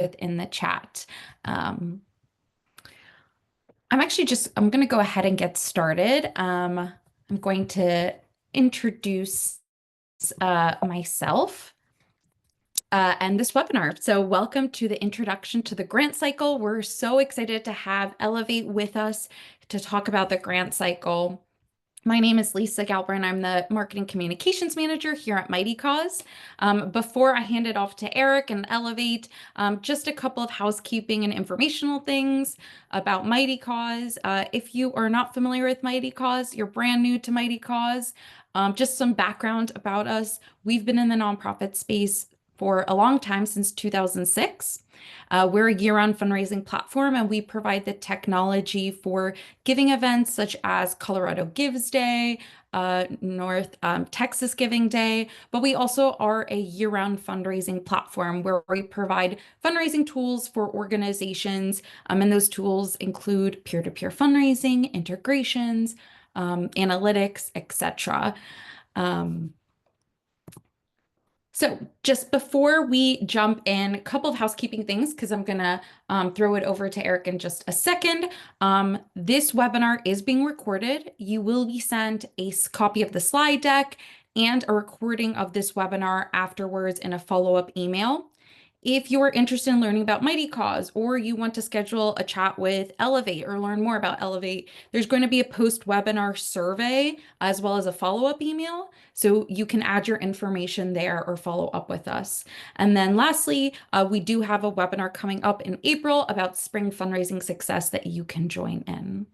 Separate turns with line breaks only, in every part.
in the chat. Um, I'm going to go ahead and get started. I'm going to introduce myself and this webinar. So welcome to the introduction to the grant cycle. We're so excited to have Elevate with us to talk about the grant cycle. My name is Lisa Galbraith. I'm the Marketing Communications Manager here at Mighty Cause. Before I hand it off to Eric and Elevate, just a couple of housekeeping and informational things about Mighty Cause. If you are not familiar with Mighty Cause, you're brand new to Mighty Cause, just some background about us. We've been in the nonprofit space for a long time, since 2006. We're a year-round fundraising platform, and we provide the technology for giving events such as Colorado Gives Day, North Texas Giving Day, but we also are a year-round fundraising platform where we provide fundraising tools for organizations, and those tools include peer-to-peer fundraising, integrations, analytics, etc. So just before we jump in, a couple of housekeeping things, because I'm going to throw it over to Eric in just a second. This webinar is being recorded. You will be sent a copy of the slide deck and a recording of this webinar afterwards in a follow-up email. If you're interested in learning about Mighty Cause, or you want to schedule a chat with Elevate or learn more about Elevate, there's going to be a post-webinar survey as well as a follow-up email. So you can add your information there or follow up with us. And then lastly, we do have a webinar coming up in April about spring fundraising success that you can join in.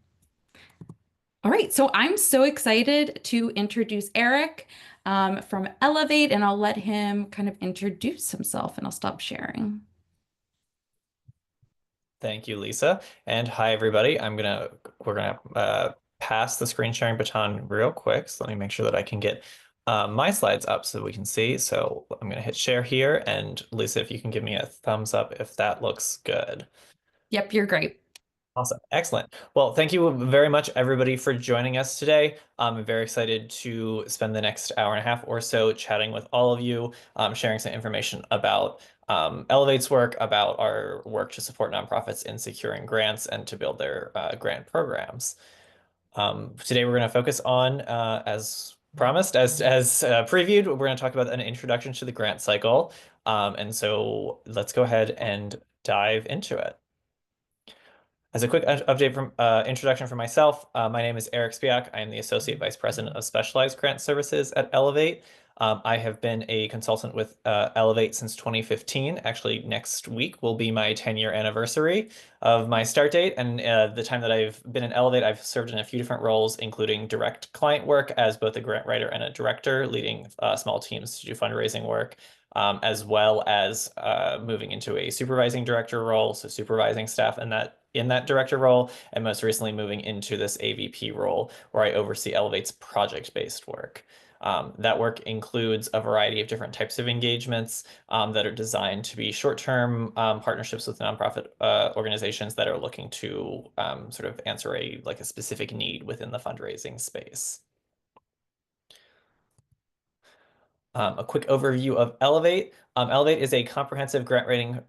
All right, so I'm so excited to introduce Eric from Elevate, and I'll let him kind of introduce himself, and I'll stop sharing.
Thank you, Lisa. And hi, everybody. We're gonna pass the screen sharing baton real quick. So let me make sure that I can get my slides up so we can see. So I'm gonna hit share here. And Lisa, if you can give me a thumbs up if that looks good.
Yep, you're great.
Awesome. Excellent. Well, thank you very much, everybody, for joining us today. I'm very excited to spend the next hour and a half or so chatting with all of you, sharing some information about Elevate's work, about our work to support nonprofits in securing grants and to build their grant programs. Today, we're going to focus on, as promised, as previewed, we're going to talk about an introduction to the grant cycle. And so let's go ahead and dive into it. As a quick update from introduction for myself, my name is Eric Spiak. I am the Associate Vice President of Specialized Grant Services at Elevate. I have been a consultant with Elevate since 2015. Actually, next week will be my 10-year anniversary of my start date. And the time that I've been in Elevate, I've served in a few different roles, including direct client work as both a grant writer and a director, leading small teams to do fundraising work, as well as moving into a supervising director role, so supervising staff in that director role, and most recently moving into this AVP role where I oversee Elevate's project-based work. That work includes a variety of different types of engagements that are designed to be short-term partnerships with nonprofit organizations that are looking to sort of answer a specific need within the fundraising space. A quick overview of Elevate. Elevate is a comprehensive grant writing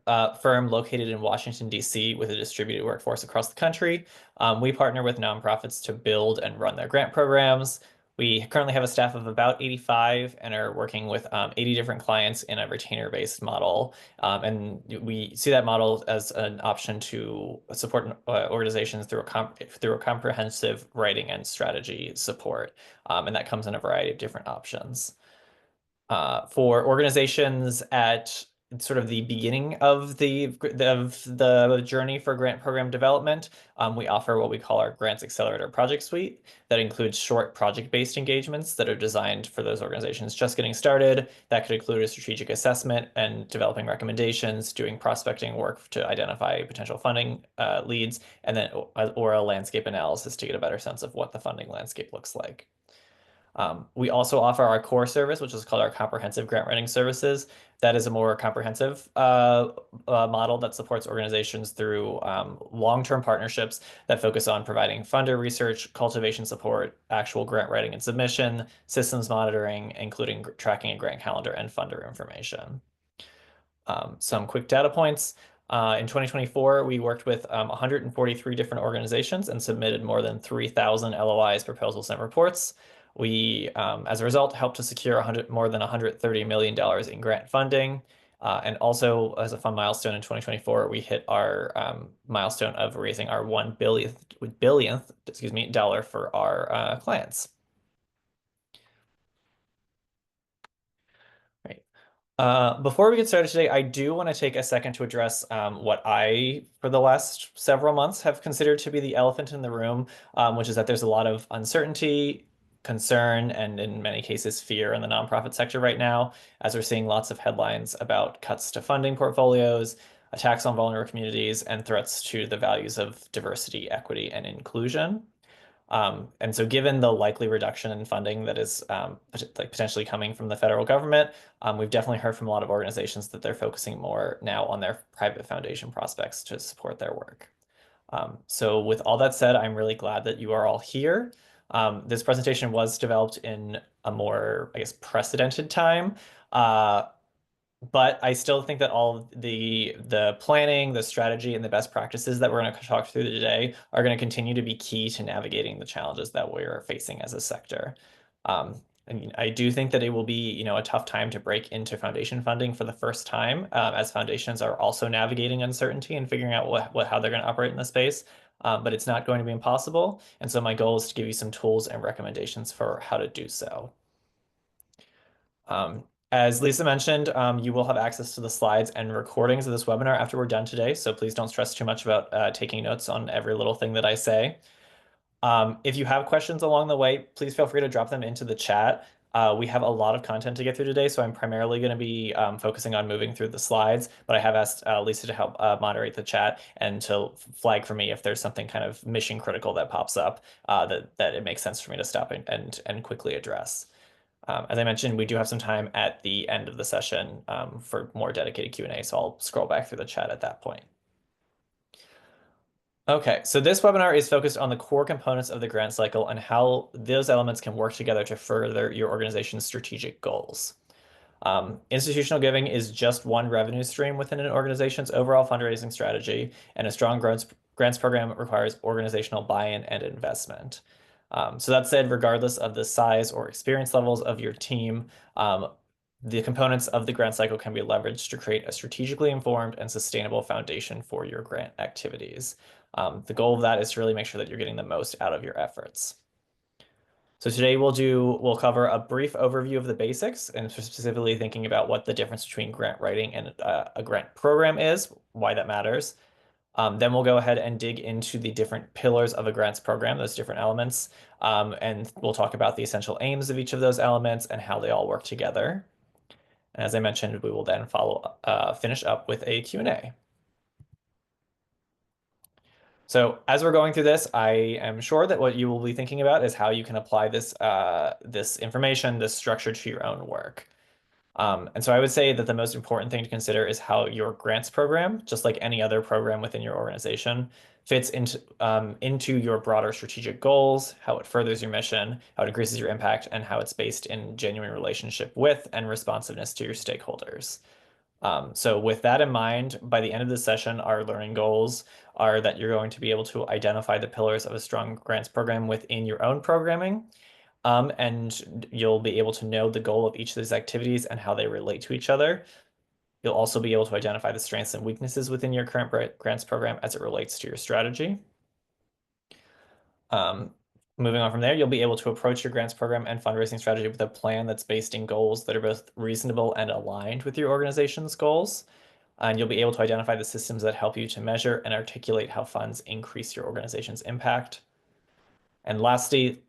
firm located in Washington, D.C., with a distributed workforce across the country. We partner with nonprofits to build and run their grant programs. We currently have a staff of about 85 and are working with 80 different clients in a retainer-based model. And we see that model as an option to support organizations through a comprehensive writing and strategy support. And that comes in a variety of different options. For organizations at sort of the beginning of the journey for grant program development, we offer what we call our Grants Accelerator Project Suite that includes short project-based engagements that are designed for those organizations just getting started. That could include a strategic assessment and developing recommendations, doing prospecting work to identify potential funding leads, and then or a landscape analysis to get a better sense of what the funding landscape looks like. We also offer our core service, which is called our comprehensive grant writing services. That is a more comprehensive model that supports organizations through long-term partnerships that focus on providing funder research, cultivation support, actual grant writing and submission, systems monitoring, including tracking a grant calendar and funder information. Some quick data points. In 2024, we worked with 143 different organizations and submitted more than 3,000 LOIs, proposals, and reports. We, as a result, helped to secure more than $130 million in grant funding. And also, as a fun milestone in 2024, we hit our milestone of raising our 1 billionth, excuse me, dollar for our clients. Right. Before we get started today, I do want to take a second to address what I, for the last several months, have considered to be the elephant in the room, which is that there's a lot of uncertainty, concern, and in many cases, fear in the nonprofit sector right now, as we're seeing lots of headlines about cuts to funding portfolios, attacks on vulnerable communities, and threats to the values of diversity, equity, and inclusion. And so given the likely reduction in funding that is like potentially coming from the federal government, we've definitely heard from a lot of organizations that they're focusing more now on their private foundation prospects to support their work. So with all that said, I'm really glad that you are all here. This presentation was developed in a more, I guess, precedented time. But I still think that all of the planning, the strategy, and the best practices that we're going to talk through today are going to continue to be key to navigating the challenges that we're facing as a sector. And I do think that it will be, a tough time to break into foundation funding for the first time, as foundations are also navigating uncertainty and figuring out how they're going to operate in the space. But it's not going to be impossible. And so my goal is to give you some tools and recommendations for how to do so. As Lisa mentioned, you will have access to the slides and recordings of this webinar after we're done today, so please don't stress too much about taking notes on every little thing that I say. If you have questions along the way, please feel free to drop them into the chat. We have a lot of content to get through today, so I'm primarily going to be focusing on moving through the slides, but I have asked Lisa to help moderate the chat and to flag for me if there's something kind of mission critical that pops up that it makes sense for me to stop and quickly address. As I mentioned, we do have some time at the end of the session for more dedicated Q&A, so I'll scroll back through the chat at that point. Okay, so this webinar is focused on the core components of the grant cycle and how those elements can work together to further your organization's strategic goals. Institutional giving is just one revenue stream within an organization's overall fundraising strategy, and a strong grants program requires organizational buy-in and investment. So that said, regardless of the size or experience levels of your team, the components of the grant cycle can be leveraged to create a strategically informed and sustainable foundation for your grant activities. The goal of that is to really make sure that you're getting the most out of your efforts. So today we'll cover a brief overview of the basics, and specifically thinking about what the difference between grant writing and a grant program is, why that matters. Then we'll go ahead and dig into the different pillars of a grants program, those different elements, and we'll talk about the essential aims of each of those elements and how they all work together. And as I mentioned, we will then finish up with a Q&A. So as we're going through this, I am sure that what you will be thinking about is how you can apply this information, this structure to your own work. And so I would say that the most important thing to consider is how your grants program, just like any other program within your organization, fits into your broader strategic goals, how it furthers your mission, how it increases your impact, and how it's based in genuine relationship with and responsiveness to your stakeholders. So with that in mind, by the end of the session, our learning goals are that you're going to be able to identify the pillars of a strong grants program within your own programming. And you'll be able to know the goal of each of these activities and how they relate to each other. You'll also be able to identify the strengths and weaknesses within your current grants program as it relates to your strategy. Moving on from there, you'll be able to approach your grants program and fundraising strategy with a plan that's based in goals that are both reasonable and aligned with your organization's goals. And you'll be able to identify the systems that help you to measure and articulate how funds increase your organization's impact. And lastly,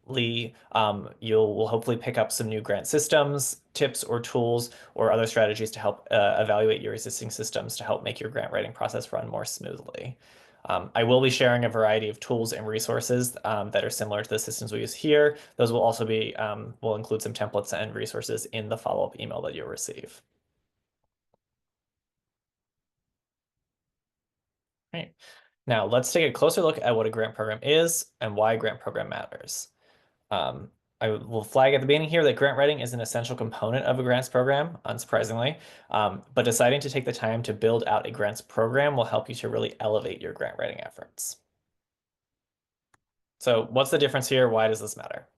you'll hopefully pick up some new grant systems, tips or tools, or other strategies to help evaluate your existing systems to help make your grant writing process run more smoothly. I will be sharing a variety of tools and resources that are similar to the systems we use here. Those will also will include some templates and resources in the follow-up email that you'll receive. Right. Now let's take a closer look at what a grant program is and why a grant program matters. I will flag at the beginning here that grant writing is an essential component of a grants program, unsurprisingly. But deciding to take the time to build out a grants program will help you to really elevate your grant writing efforts. So what's the difference here? Why does this matter?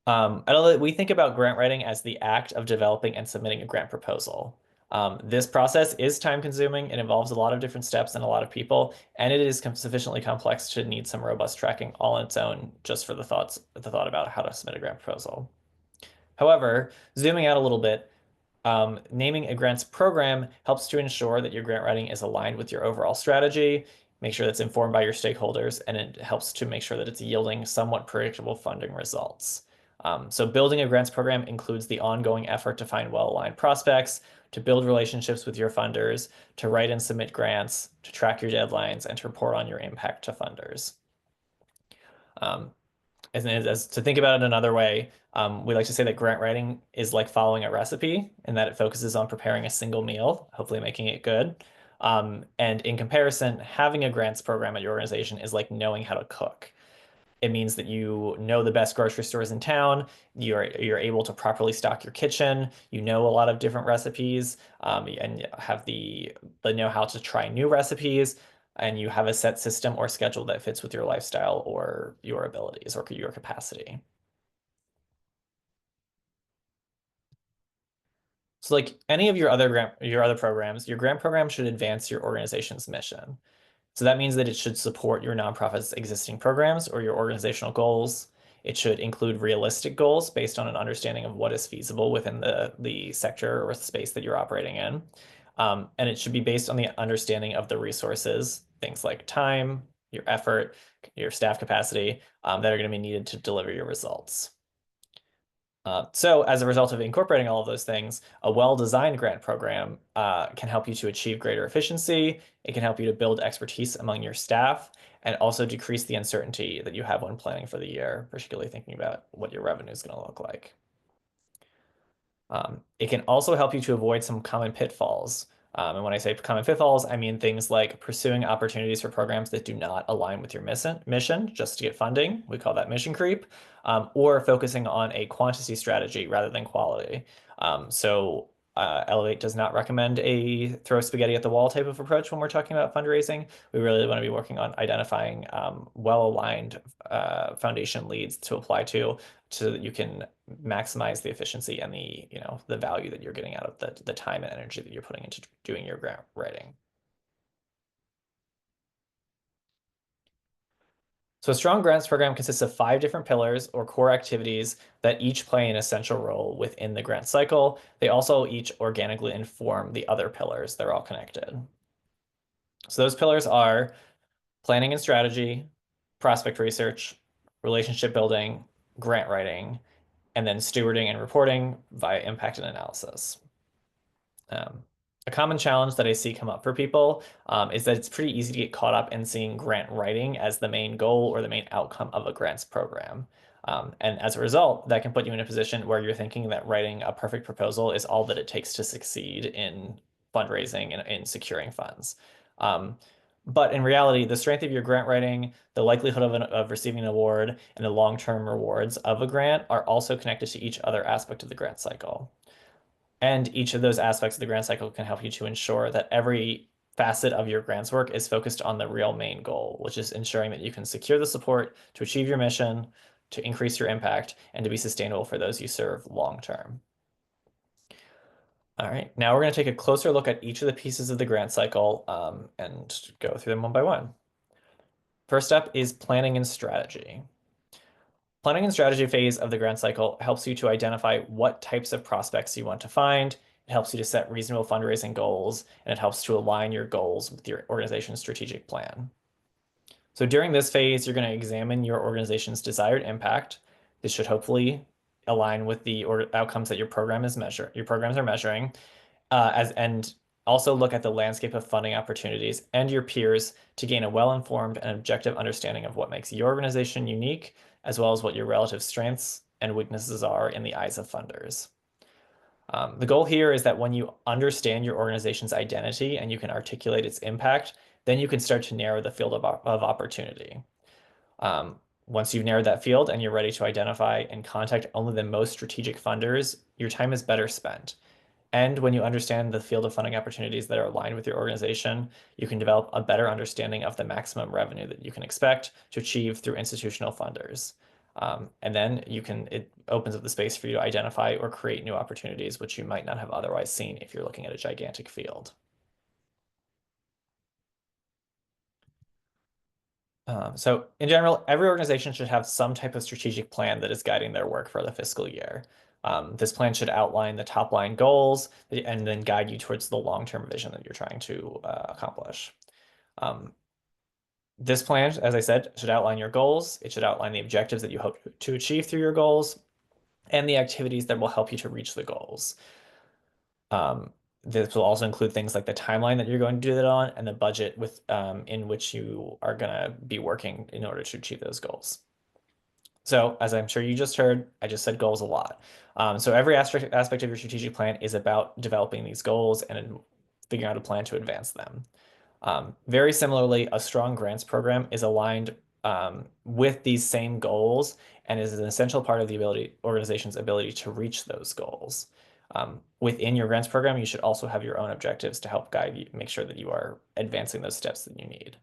At Elevate, we think about grant writing as the act of developing and submitting a grant proposal. This process is time consuming. It involves a lot of different steps and a lot of people, and it is sufficiently complex to need some robust tracking all on its own just for the thought about how to submit a grant proposal. However, zooming out a little bit, naming a grants program helps to ensure that your grant writing is aligned with your overall strategy, make sure that's informed by your stakeholders, and it helps to make sure that it's yielding somewhat predictable funding results. So building a grants program includes the ongoing effort to find well-aligned prospects, to build relationships with your funders, to write and submit grants, to track your deadlines, and to report on your impact to funders. As to think about it another way, we like to say that grant writing is like following a recipe in that it focuses on preparing a single meal, hopefully making it good. And in comparison, having a grants program at your organization is like knowing how to cook. It means that you know the best grocery stores in town. You're able to properly stock your kitchen. You know a lot of different recipes, and have the know-how to try new recipes. And you have a set system or schedule that fits with your lifestyle or your abilities or your capacity. So like any of your other programs, your grant program should advance your organization's mission. So that means that it should support your nonprofit's existing programs or your organizational goals. It should include realistic goals based on an understanding of what is feasible within the sector or space that you're operating in. And it should be based on the understanding of the resources, things like time, your effort, your staff capacity, that are going to be needed to deliver your results. So as a result of incorporating all of those things, a well-designed grant program can help you to achieve greater efficiency. It can help you to build expertise among your staff and also decrease the uncertainty that you have when planning for the year, particularly thinking about what your revenue is going to look like. It can also help you to avoid some common pitfalls. And when I say common pitfalls, I mean things like pursuing opportunities for programs that do not align with your mission just to get funding. We call that mission creep, or focusing on a quantity strategy rather than quality. Elevate does not recommend a throw spaghetti at the wall type of approach when we're talking about fundraising. We really want to be working on identifying well-aligned foundation leads to apply to so that you can maximize the efficiency and the value that you're getting out of the time and energy that you're putting into doing your grant writing. So a strong grants program consists of 5 different pillars or core activities that each play an essential role within the grant cycle. They also each organically inform the other pillars. They're all connected. So those pillars are planning and strategy, prospect research, relationship building, grant writing, and then stewarding and reporting via impact and analysis. A common challenge that I see come up for people is that it's pretty easy to get caught up in seeing grant writing as the main goal or the main outcome of a grants program. And as a result, that can put you in a position where you're thinking that writing a perfect proposal is all that it takes to succeed in fundraising and in securing funds. But in reality, the strength of your grant writing, the likelihood of receiving an award, and the long-term rewards of a grant are also connected to each other aspect of the grant cycle. And each of those aspects of the grant cycle can help you to ensure that every facet of your grants work is focused on the real main goal, which is ensuring that you can secure the support to achieve your mission, to increase your impact, and to be sustainable for those you serve long term. All right, now we're going to take a closer look at each of the pieces of the grant cycle and go through them one by one. First up is planning and strategy. Planning and strategy phase of the grant cycle helps you to identify what types of prospects you want to find. It helps you to set reasonable fundraising goals, and it helps to align your goals with your organization's strategic plan. So during this phase, you're going to examine your organization's desired impact. This should hopefully align with the outcomes that your programs are measuring, and also look at the landscape of funding opportunities and your peers to gain a well-informed and objective understanding of what makes your organization unique, as well as what your relative strengths and weaknesses are in the eyes of funders. The goal here is that when you understand your organization's identity and you can articulate its impact, then you can start to narrow the field of opportunity. Once you've narrowed that field and you're ready to identify and contact only the most strategic funders, your time is better spent. And when you understand the field of funding opportunities that are aligned with your organization, you can develop a better understanding of the maximum revenue that you can expect to achieve through institutional funders. And then it opens up the space for you to identify or create new opportunities, which you might not have otherwise seen if you're looking at a gigantic field. So in general, every organization should have some type of strategic plan that is guiding their work for the fiscal year. This plan should outline the top line goals and then guide you towards the long-term vision that you're trying to accomplish. Um, this plan, as I said, should outline your goals. It should outline the objectives that you hope to achieve through your goals and the activities that will help you to reach the goals. This will also include things like the timeline that you're going to do that on and the budget in which you are going to be working in order to achieve those goals. So, as I'm sure you just heard, I just said goals a lot. So every aspect of your strategic plan is about developing these goals and figuring out a plan to advance them. Very similarly, a strong grants program is aligned with these same goals and is an essential part of the organization's ability to reach those goals. Within your grants program, you should also have your own objectives to help guide you, make sure that you are advancing those steps that you need.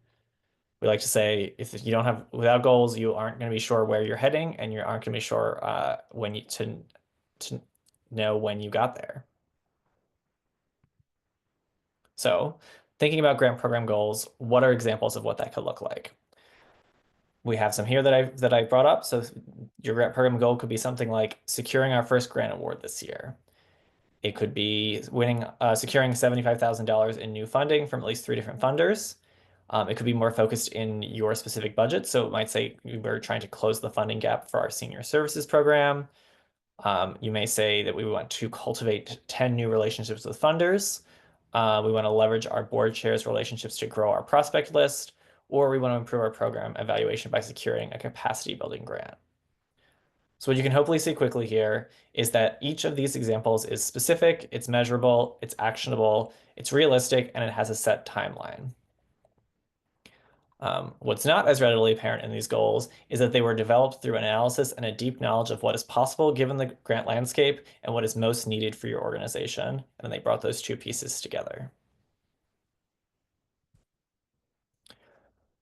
We like to say if you don't have without goals, you aren't going to be sure where you're heading, and you aren't going to be sure when you to know when you got there. So, thinking about grant program goals, what are examples of what that could look like? We have some here that I brought up. So, your grant program goal could be something like securing our first grant award this year. It could be securing $75,000 in new funding from at least 3 different funders. It could be more focused in your specific budget. So it might say we're trying to close the funding gap for our senior services program. You may say that we want to cultivate 10 new relationships with funders. We want to leverage our board chairs' relationships to grow our prospect list, or we want to improve our program evaluation by securing a capacity building grant. So what you can hopefully see quickly here is that each of these examples is specific, it's measurable, it's actionable, it's realistic, and it has a set timeline. What's not as readily apparent in these goals is that they were developed through analysis and a deep knowledge of what is possible given the grant landscape and what is most needed for your organization. And they brought those two pieces together.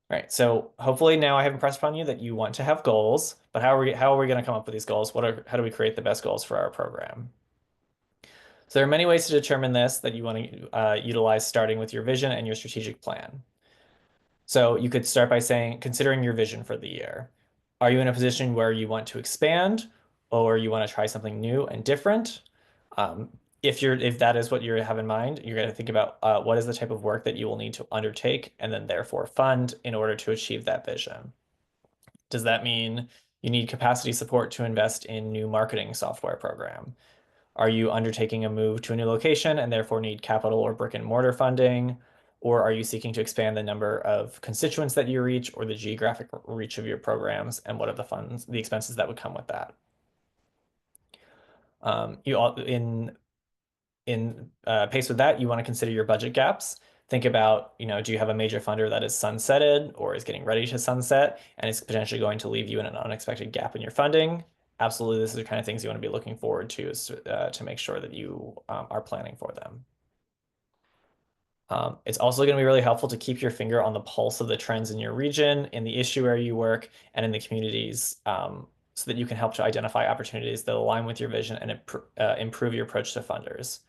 All right, so hopefully now I have impressed upon you that you want to have goals, but how are we going to come up with these goals? How do we create the best goals for our program? So there are many ways to determine this that you want to utilize starting with your vision and your strategic plan. So you could start by considering your vision for the year. Are you in a position where you want to expand or you want to try something new and different? If that is what you have in mind, you're going to think about what is the type of work that you will need to undertake and then therefore fund in order to achieve that vision. Does that mean you need capacity support to invest in new marketing software program? Are you undertaking a move to a new location and therefore need capital or brick and mortar funding? Or are you seeking to expand the number of constituents that you reach or the geographic reach of your programs and what are the expenses that would come with that? You all in pace with that, you want to consider your budget gaps. Think about, do you have a major funder that is sunsetted or is getting ready to sunset and is potentially going to leave you in an unexpected gap in your funding? Absolutely, this is the kind of things you want to be looking forward to make sure that you are planning for them. It's also going to be really helpful to keep your finger on the pulse of the trends in your region, in the issue area you work, and in the communities, so that you can help to identify opportunities that align with your vision and improve your approach to funders.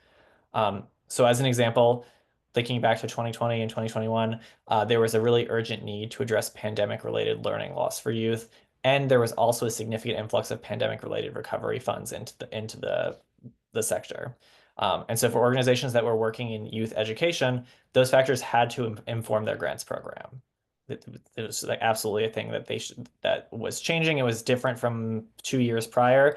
So as an example, thinking back to 2020 and 2021, there was a really urgent need to address pandemic-related learning loss for youth, and there was also a significant influx of pandemic-related recovery funds into the sector. And so for organizations that were working in youth education, those factors had to inform their grants program. It was like absolutely a thing that was changing. It was different from 2 years prior.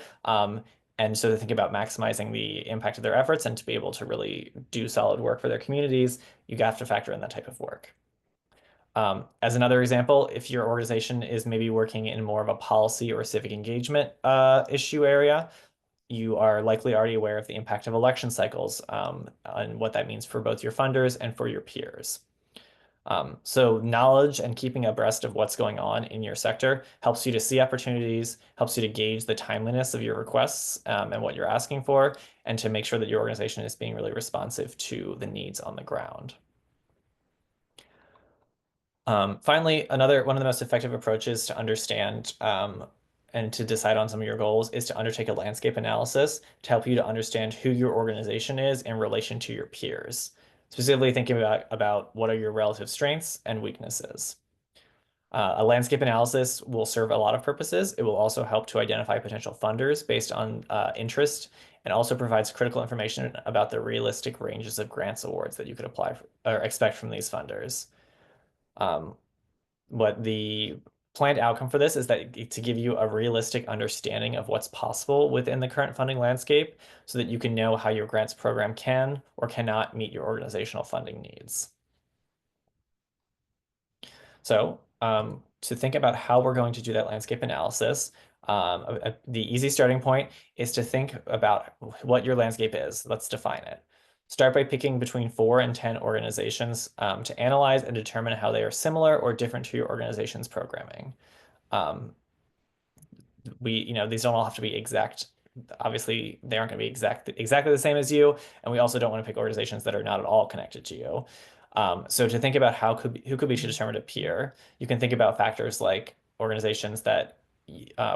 And so to think about maximizing the impact of their efforts and to be able to really do solid work for their communities, you have to factor in that type of work. As another example, if your organization is maybe working in more of a policy or civic engagement issue area, you are likely already aware of the impact of election cycles and what that means for both your funders and for your peers. So knowledge and keeping abreast of what's going on in your sector helps you to see opportunities, helps you to gauge the timeliness of your requests, and what you're asking for, and to make sure that your organization is being really responsive to the needs on the ground. Finally, one of the most effective approaches to understand and to decide on some of your goals is to undertake a landscape analysis to help you to understand who your organization is in relation to your peers. Specifically thinking about what are your relative strengths and weaknesses. A landscape analysis will serve a lot of purposes. It will also help to identify potential funders based on interest, and also provides critical information about the realistic ranges of grants awards that you could apply for, or expect from these funders. Um, what the planned outcome for this is that to give you a realistic understanding of what's possible within the current funding landscape so that you can know how your grants program can or cannot meet your organizational funding needs. So to think about how we're going to do that landscape analysis, the easy starting point is to think about what your landscape is. Let's define it. Start by picking between 4 and 10 organizations to analyze and determine how they are similar or different to your organization's programming. Um, these don't all have to be exact. Obviously, they aren't going to be exactly the same as you, and we also don't want to pick organizations that are not at all connected to you. So to think about who could be determined a peer, you can think about factors like organizations that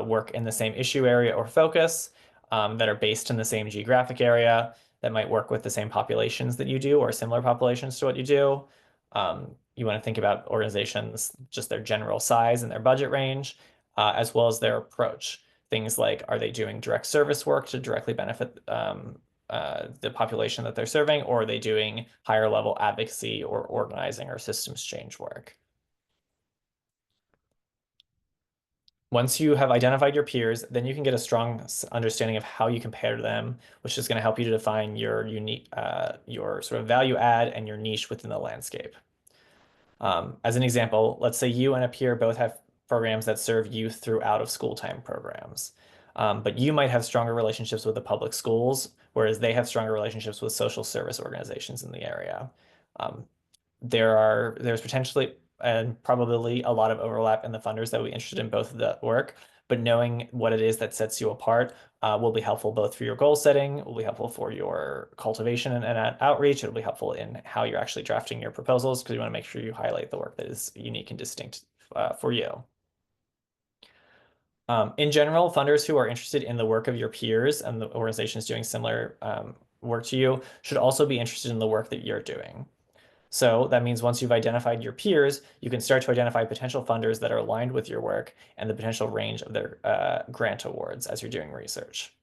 work in the same issue area or focus, that are based in the same geographic area, that might work with the same populations that you do or similar populations to what you do. You want to think about organizations, just their general size and their budget range, as well as their approach. Things like, are they doing direct service work to directly benefit the population that they're serving, or are they doing higher level advocacy or organizing or systems change work? Once you have identified your peers, then you can get a strong understanding of how you compare to them, which is going to help you to define your unique, your sort of value add and your niche within the landscape. As an example, let's say you and a peer both have programs that serve youth through out of school time programs. But you might have stronger relationships with the public schools, whereas they have stronger relationships with social service organizations in the area. Um, there's potentially and probably a lot of overlap in the funders that will be interested in both of the work, but knowing what it is that sets you apart will be helpful both for your goal setting, will be helpful for your cultivation and outreach. It'll be helpful in how you're actually drafting your proposals because you want to make sure you highlight the work that is unique and distinct for you. In general, funders who are interested in the work of your peers and the organizations doing similar work to you should also be interested in the work that you're doing. So that means once you've identified your peers, you can start to identify potential funders that are aligned with your work and the potential range of their grant awards as you're doing research.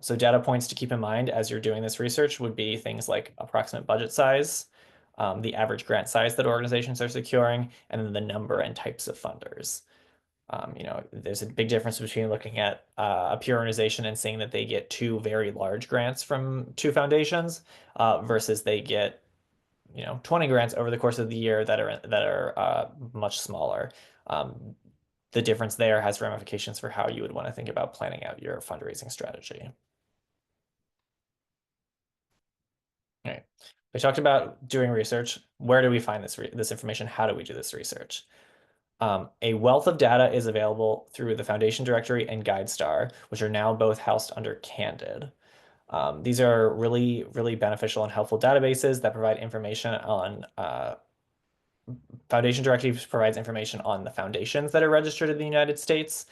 So data points to keep in mind as you're doing this research would be things like approximate budget size, the average grant size that organizations are securing, and then the number and types of funders. There's a big difference between looking at a peer organization and seeing that they get 2 very large grants from 2 foundations versus they get 20 grants over the course of the year that are much smaller. The difference there has ramifications for how you would want to think about planning out your fundraising strategy. All right. We talked about doing research. Where do we find this information? How do we do this research? A wealth of data is available through the Foundation Directory and GuideStar, which are now both housed under Candid. These are really, really beneficial and helpful databases that provide information on Foundation Directory provides information on the foundations that are registered in the United States,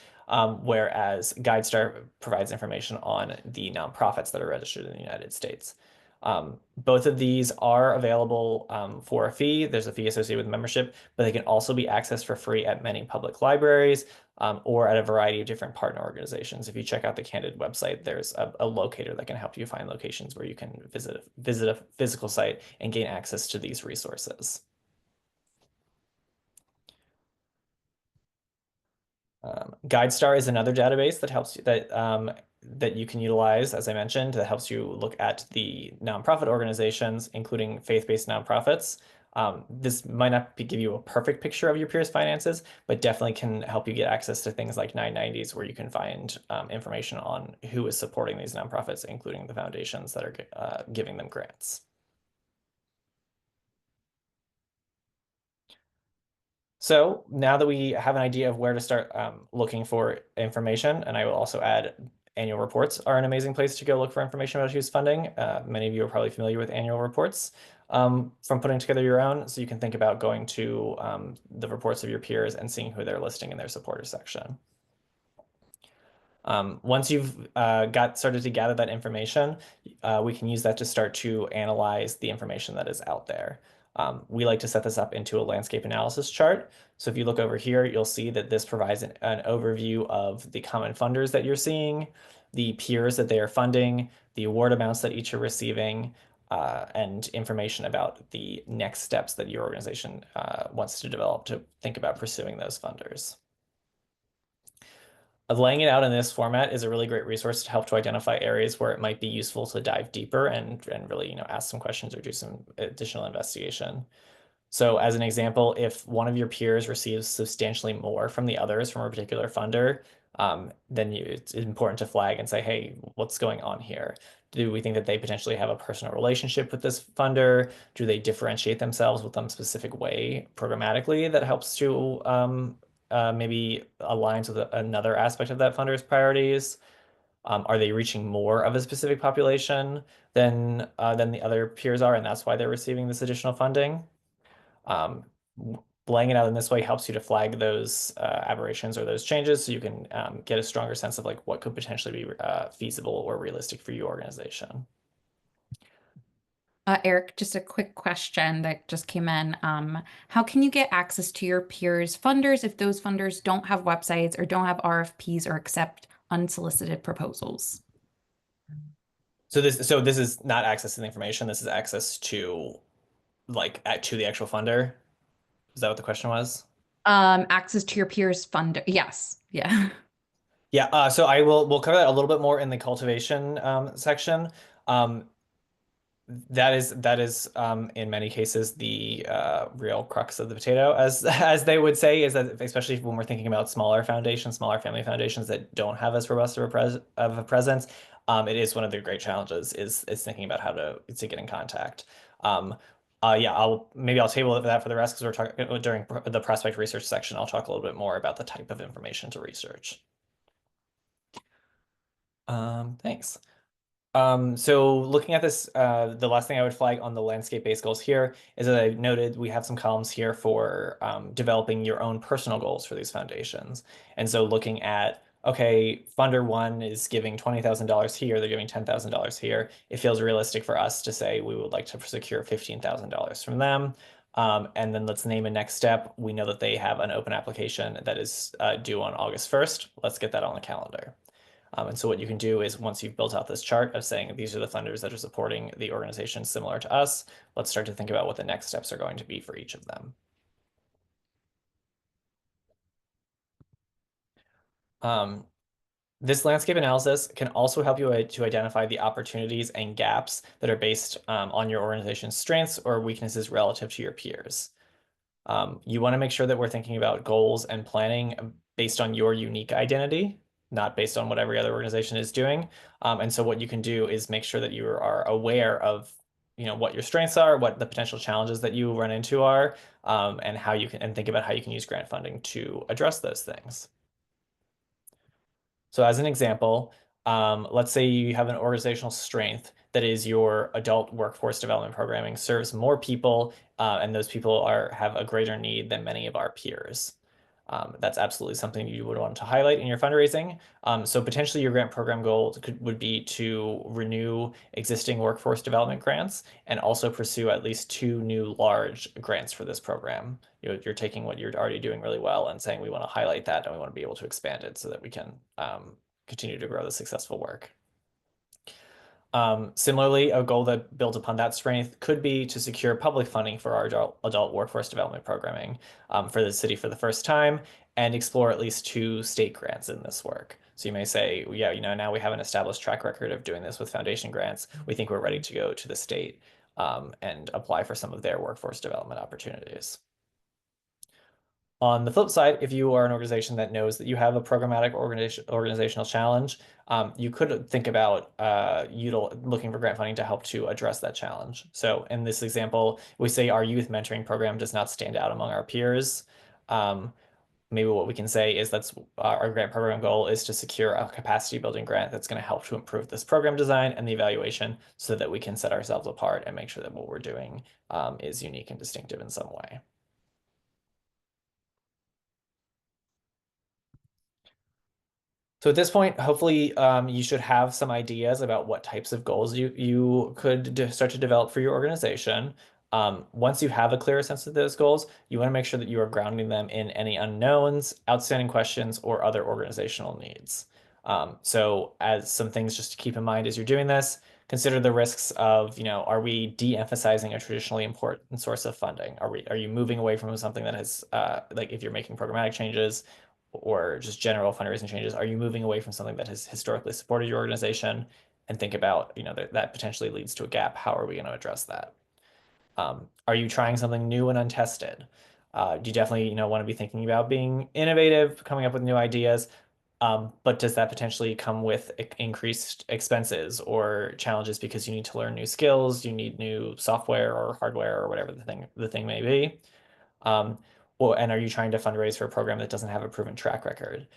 whereas GuideStar provides information on the nonprofits that are registered in the United States. Both of these are available for a fee. There's a fee associated with membership, but they can also be accessed for free at many public libraries or at a variety of different partner organizations. If you check out the Candid website, there's a locator that can help you find locations where you can visit a physical site and gain access to these resources. GuideStar is another database that helps you that you can utilize, as I mentioned, that helps you look at the nonprofit organizations, including faith-based nonprofits. This might not give you a perfect picture of your peers' finances, but definitely can help you get access to things like 990s, where you can find information on who is supporting these nonprofits, including the foundations that are giving them grants. So now that we have an idea of where to start looking for information, and I will also add annual reports are an amazing place to go look for information about who's funding. Many of you are probably familiar with annual reports from putting together your own. So you can think about going to the reports of your peers and seeing who they're listing in their supporter section. Once you've got started to gather that information, we can use that to start to analyze the information that is out there. We like to set this up into a landscape analysis chart. So if you look over here, you'll see that this provides an overview of the common funders that you're seeing, the peers that they are funding, the award amounts that each are receiving, and information about the next steps that your organization wants to develop to think about pursuing those funders. Laying it out in this format is a really great resource to help to identify areas where it might be useful to dive deeper and really, ask some questions or do some additional investigation. So as an example, if one of your peers receives substantially more from the others from a particular funder, then it's important to flag and say, hey, what's going on here? Do we think that they potentially have a personal relationship with this funder? Do they differentiate themselves with some specific way programmatically that helps to maybe aligns with another aspect of that funder's priorities? Are they reaching more of a specific population than the other peers are, and that's why they're receiving this additional funding? Um, Laying it out in this way helps you to flag those aberrations or those changes so you can get a stronger sense of like what could potentially be feasible or realistic for your organization.
Eric, just a quick question that just came in. How can you get access to your peers' funders if those funders don't have websites or don't have RFPs or accept unsolicited proposals?
So this is not access to the information. This is access to to the actual funder. Is that what the question was?
Access to your peers' funder. Yes. Yeah.
Yeah, so we'll cover that a little bit more in the cultivation section. Um, that is in many cases the real crux of the potato, as as they would say, is that especially when we're thinking about smaller foundations, smaller family foundations that don't have as robust of a presence, it is one of the great challenges is thinking about how to get in contact. Um, yeah, I'll table that for the rest because we're talking during the prospect research section. I'll talk a little bit more about the type of information to research. Thanks. So looking at this, the last thing I would flag on the landscape-based goals here is that I noted we have some columns here for developing your own personal goals for these foundations. And so looking at, okay, funder one is giving $20,000 here, they're giving $10,000 here. It feels realistic for us to say we would like to secure $15,000 from them. And then let's name a next step. We know that they have an open application that is due on August 1st. Let's get that on the calendar. And so what you can do is once you've built out this chart of saying these are the funders that are supporting the organization similar to us, let's start to think about what the next steps are going to be for each of them. Um, this landscape analysis can also help you to identify the opportunities and gaps that are based on your organization's strengths or weaknesses relative to your peers. You want to make sure that we're thinking about goals and planning based on your unique identity, not based on what every other organization is doing. And so what you can do is make sure that you are aware of, what your strengths are, what the potential challenges that you run into are, and how you can and think about how you can use grant funding to address those things. So as an example, let's say you have an organizational strength that is your adult workforce development programming serves more people, and those people have a greater need than many of our peers. That's absolutely something you would want to highlight in your fundraising. So potentially your grant program goal would be to renew existing workforce development grants and also pursue at least 2 new large grants for this program. You're taking what you're already doing really well and saying we want to highlight that and we want to be able to expand it so that we can continue to grow the successful work. Similarly, a goal that builds upon that strength could be to secure public funding for our adult workforce development programming for the city for the first time and explore at least 2 state grants in this work. So you may say, yeah, now we have an established track record of doing this with foundation grants. We think we're ready to go to the state and apply for some of their workforce development opportunities. On the flip side, if you are an organization that knows that you have a programmatic organizational challenge, you could think about looking for grant funding to help to address that challenge. So in this example, we say our youth mentoring program does not stand out among our peers. Maybe what we can say is that's our grant program goal is to secure a capacity building grant that's going to help to improve this program design and the evaluation so that we can set ourselves apart and make sure that what we're doing is unique and distinctive in some way. So at this point, hopefully, you should have some ideas about what types of goals you could start to develop for your organization. Once you have a clearer sense of those goals, you want to make sure that you are grounding them in any unknowns, outstanding questions, or other organizational needs. So as some things just to keep in mind as you're doing this, consider the risks of, are we de-emphasizing a traditionally important source of funding? Are you moving away from something that has, like if you're making programmatic changes, or just general fundraising changes, are you moving away from something that has historically supported your organization? And think about, that potentially leads to a gap. How are we going to address that? Are you trying something new and untested? Do you definitely, want to be thinking about being innovative, coming up with new ideas? But does that potentially come with increased expenses or challenges because you need to learn new skills, you need new software or hardware or whatever the thing may be? Um, well, and are you trying to fundraise for a program that doesn't have a proven track record?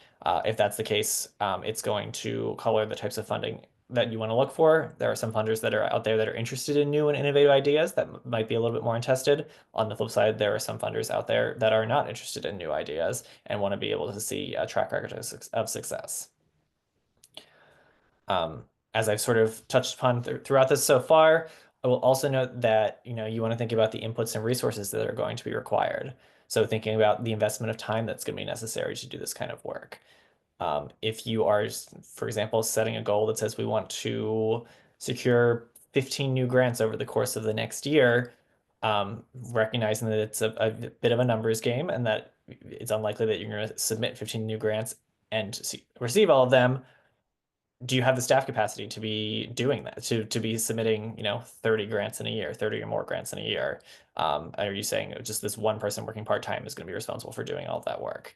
If that's the case, it's going to color the types of funding that you want to look for. There are some funders that are out there that are interested in new and innovative ideas that might be a little bit more untested. On the flip side, there are some funders out there that are not interested in new ideas and want to be able to see a track record of success. Um, as I've sort of touched upon throughout this so far, I will also note that you want to think about the inputs and resources that are going to be required. So thinking about the investment of time that's going to be necessary to do this kind of work. If you are, for example, setting a goal that says we want to secure 15 new grants over the course of the next year, recognizing that it's a bit of a numbers game and that it's unlikely that you're going to submit 15 new grants and receive all of them, do you have the staff capacity to be doing that, to be submitting, 30 grants in a year, 30 or more grants in a year? Are you saying just this one person working part-time is going to be responsible for doing all of that work?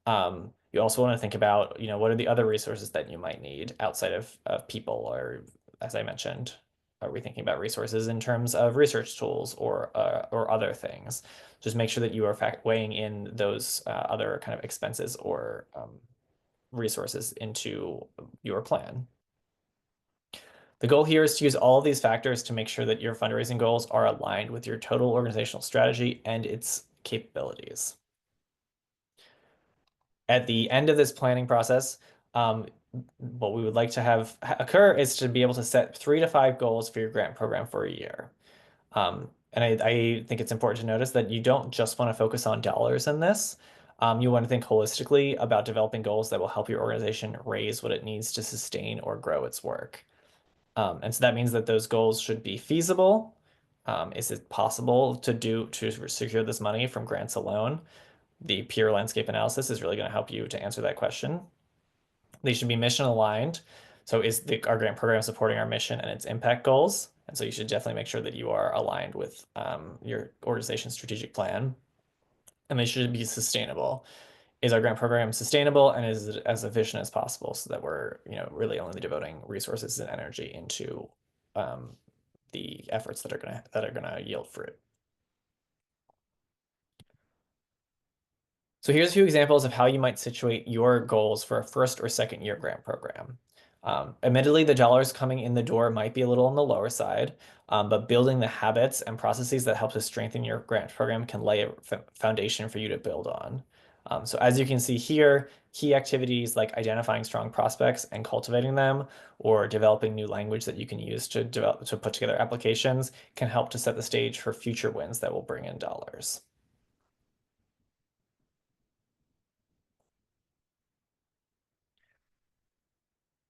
You also want to think about, what are the other resources that you might need outside of people, or as I mentioned, are we thinking about resources in terms of research tools or other things? Just make sure that you are weighing in those other kind of expenses or resources into your plan. The goal here is to use all of these factors to make sure that your fundraising goals are aligned with your total organizational strategy and its capabilities. At the end of this planning process, what we would like to have occur is to be able to set 3 to 5 goals for your grant program for a year. And I think it's important to notice that you don't just want to focus on dollars in this. You want to think holistically about developing goals that will help your organization raise what it needs to sustain or grow its work. And so that means that those goals should be feasible. Is it possible to secure this money from grants alone? The peer landscape analysis is really going to help you to answer that question. They should be mission aligned. So is our grant program supporting our mission and its impact goals? And so you should definitely make sure that you are aligned with your organization's strategic plan. And they should be sustainable. Is our grant program sustainable and is it as efficient as possible so that we're, really only devoting resources and energy into the efforts that are gonna yield fruit. So here's a few examples of how you might situate your goals for a first or second year grant program. Admittedly, the dollars coming in the door might be a little on the lower side, but building the habits and processes that help to strengthen your grant program can lay a foundation for you to build on. So as you can see here, key activities like identifying strong prospects and cultivating them, or developing new language that you can use to put together applications can help to set the stage for future wins that will bring in dollars.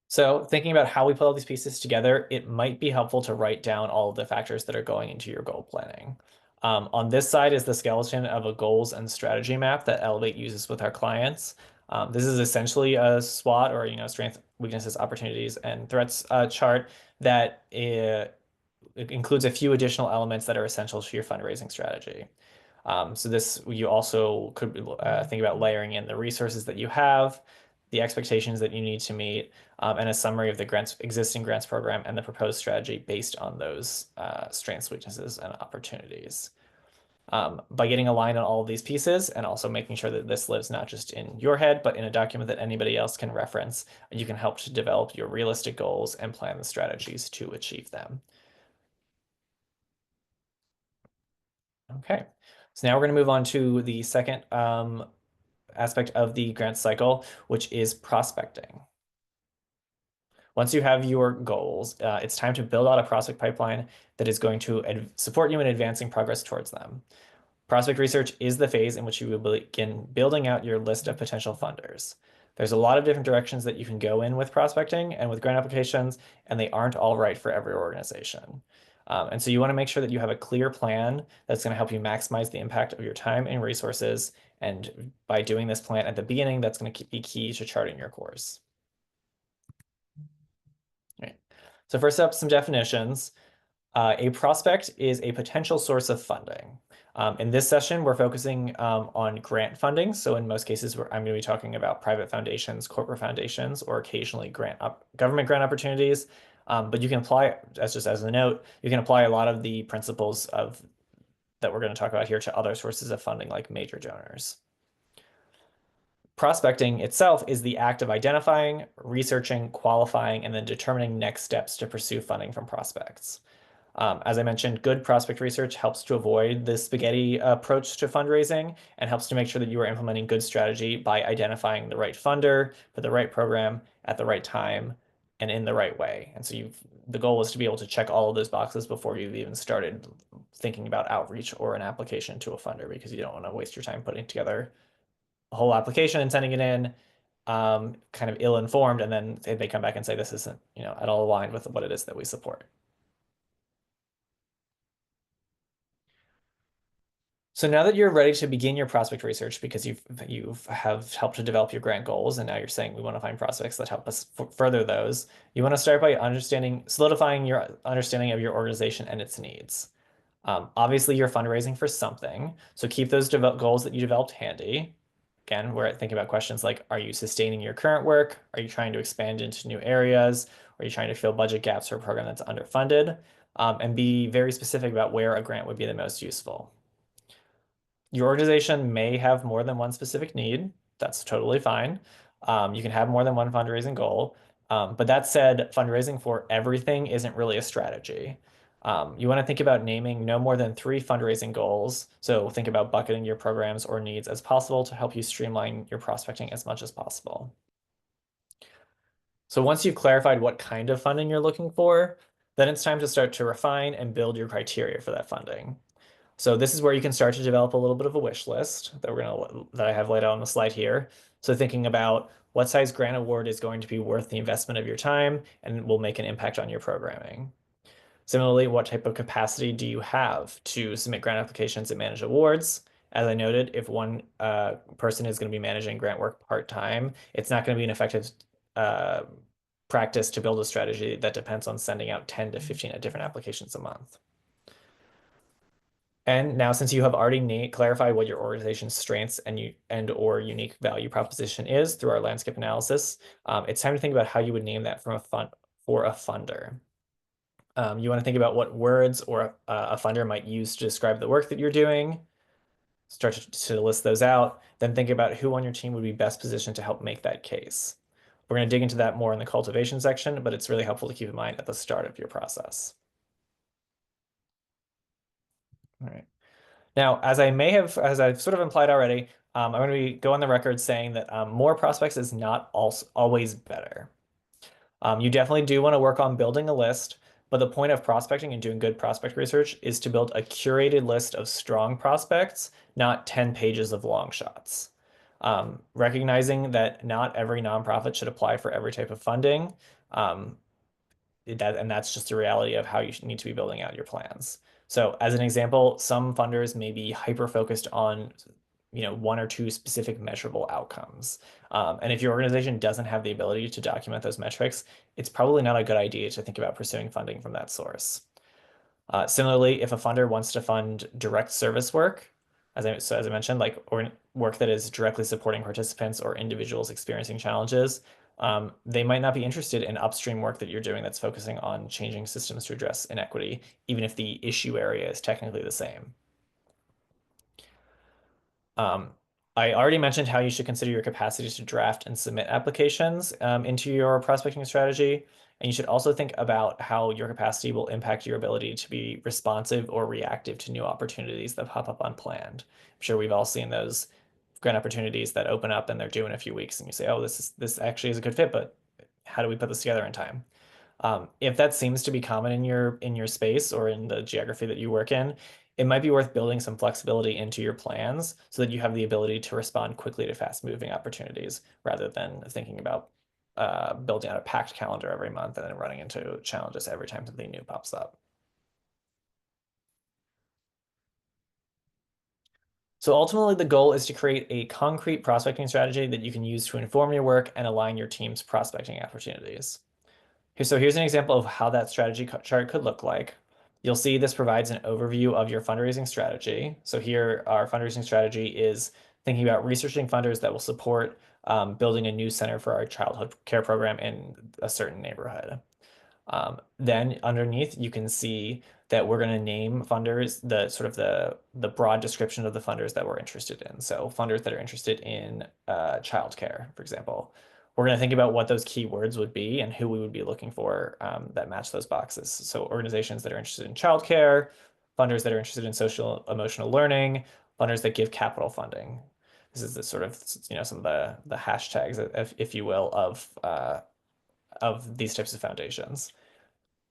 So thinking about how we put all these pieces together, it might be helpful to write down all of the factors that are going into your goal planning. On this side is the skeleton of a goals and strategy map that Elevate uses with our clients. This is essentially a SWOT, or strengths, weaknesses, opportunities, and threats chart that it includes a few additional elements that are essential to your fundraising strategy. So this, you also could think about layering in the resources that you have, the expectations that you need to meet, and a summary of the existing grants program and the proposed strategy based on those strengths, weaknesses, and opportunities. By getting aligned on all of these pieces and also making sure that this lives not just in your head, but in a document that anybody else can reference, you can help to develop your realistic goals and plan the strategies to achieve them. Okay, so now we're going to move on to the second aspect of the grant cycle, which is prospecting. Once you have your goals, it's time to build out a prospect pipeline that is going to support you in advancing progress towards them. Prospect research is the phase in which you will begin building out your list of potential funders. There's a lot of different directions that you can go in with prospecting and with grant applications, and they aren't all right for every organization. And so you want to make sure that you have a clear plan that's going to help you maximize the impact of your time and resources. And by doing this plan at the beginning, that's going to be key to charting your course. All right. So first up, some definitions. A prospect is a potential source of funding. In this session, we're focusing on grant funding. So in most cases, I'm going to be talking about private foundations, corporate foundations, or occasionally government grant opportunities. But you can apply, just as a note, you can apply a lot of the principles that we're going to talk about here to other sources of funding like major donors. Prospecting itself is the act of identifying, researching, qualifying, and then determining next steps to pursue funding from prospects. As I mentioned, good prospect research helps to avoid the spaghetti approach to fundraising and helps to make sure that you are implementing good strategy by identifying the right funder for the right program at the right time and in the right way. And so the goal is to be able to check all of those boxes before you've even started thinking about outreach or an application to a funder, because you don't want to waste your time putting together a whole application and sending it in kind of ill-informed, and then they come back and say this isn't, at all aligned with what it is that we support. So now that you're ready to begin your prospect research because you've have helped to develop your grant goals, and now you're saying we want to find prospects that help us further those, you want to start by solidifying your understanding of your organization and its needs. Obviously, you're fundraising for something, so keep those goals that you developed handy. Again, we're thinking about questions like, are you sustaining your current work? Are you trying to expand into new areas? Are you trying to fill budget gaps for a program that's underfunded? And be very specific about where a grant would be the most useful. Your organization may have more than one specific need. That's totally fine. You can have more than one fundraising goal. But that said, fundraising for everything isn't really a strategy. You want to think about naming no more than 3 fundraising goals. So think about bucketing your programs or needs as possible to help you streamline your prospecting as much as possible. So once you've clarified what kind of funding you're looking for, then it's time to start to refine and build your criteria for that funding. So this is where you can start to develop a little bit of a wish list that I have laid out on the slide here. So thinking about what size grant award is going to be worth the investment of your time and will make an impact on your programming. Similarly, what type of capacity do you have to submit grant applications and manage awards? As I noted, if one person is going to be managing grant work part-time, it's not going to be an effective uh, practice to build a strategy that depends on sending out 10 to 15 different applications a month. And now, since you have already clarified what your organization's strengths and/or unique value proposition is through our landscape analysis, it's time to think about how you would name that for a funder. You want to think about what words or a funder might use to describe the work that you're doing. Start to list those out. Then think about who on your team would be best positioned to help make that case. We're going to dig into that more in the cultivation section, but it's really helpful to keep in mind at the start of your process. All right. Now, as I've sort of implied already, I'm going to go on the record saying that more prospects is not always better. You definitely do want to work on building a list, but the point of prospecting and doing good prospect research is to build a curated list of strong prospects, not 10 pages of long shots. Recognizing that not every nonprofit should apply for every type of funding, and that's just a reality of how you need to be building out your plans. So as an example, some funders may be hyper-focused on 1 or 2 specific measurable outcomes. And if your organization doesn't have the ability to document those metrics, it's probably not a good idea to think about pursuing funding from that source. Similarly, if a funder wants to fund direct service work, as I mentioned, or work that is directly supporting participants or individuals experiencing challenges, they might not be interested in upstream work that you're doing that's focusing on changing systems to address inequity, even if the issue area is technically the same. Um, I already mentioned how you should consider your capacity to draft and submit applications into your prospecting strategy. And you should also think about how your capacity will impact your ability to be responsive or reactive to new opportunities that pop up unplanned. I'm sure we've all seen those grant opportunities that open up and they're due in a few weeks, and you say, "Oh, this actually is a good fit, but how do we put this together in time?" If that seems to be common in your space or in the geography that you work in, it might be worth building some flexibility into your plans so that you have the ability to respond quickly to fast-moving opportunities rather than thinking about building out a packed calendar every month and then running into challenges every time something new pops up. So ultimately, the goal is to create a concrete prospecting strategy that you can use to inform your work and align your team's prospecting opportunities. So here's an example of how that strategy chart could look like. You'll see this provides an overview of your fundraising strategy. So here, our fundraising strategy is thinking about researching funders that will support building a new center for our childhood care program in a certain neighborhood. Then underneath, you can see that we're going to name funders, the sort of the broad description of the funders that we're interested in. So funders that are interested in childcare, for example. We're going to think about what those keywords would be and who we would be looking for that match those boxes. So organizations that are interested in childcare, funders that are interested in social emotional learning, funders that give capital funding. This is the sort of, some of the hashtags, if you will, of these types of foundations.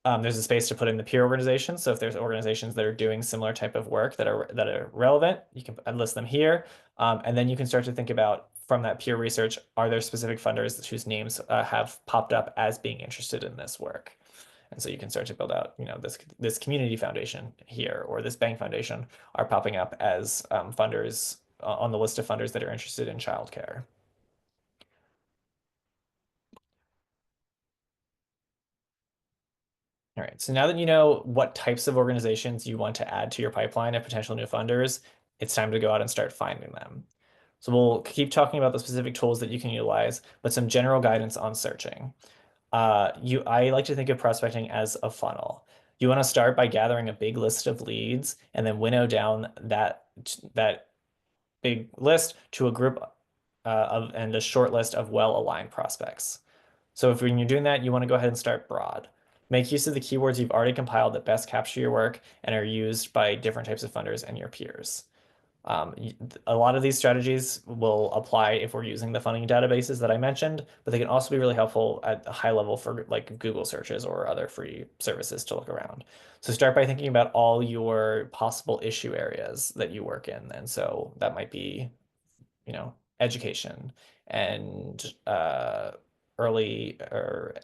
There's a space to put in the peer organizations. So if there's organizations that are doing similar type of work that are relevant, you can list them here. And then you can start to think about from that peer research, are there specific funders whose names have popped up as being interested in this work? And so you can start to build out, this community foundation here or this bank foundation are popping up as funders on the list of funders that are interested in childcare. All right, so now that you know what types of organizations you want to add to your pipeline of potential new funders, it's time to go out and start finding them. So we'll keep talking about the specific tools that you can utilize, but some general guidance on searching. I like to think of prospecting as a funnel. You want to start by gathering a big list of leads and then winnow down that big list to a group and a short list of well-aligned prospects. So if when you're doing that, you want to go ahead and start broad. Make use of the keywords you've already compiled that best capture your work and are used by different types of funders and your peers. A lot of these strategies will apply if we're using the funding databases that I mentioned, but they can also be really helpful at a high level for like Google searches or other free services to look around. So start by thinking about all your possible issue areas that you work in. And so that might be, education and early or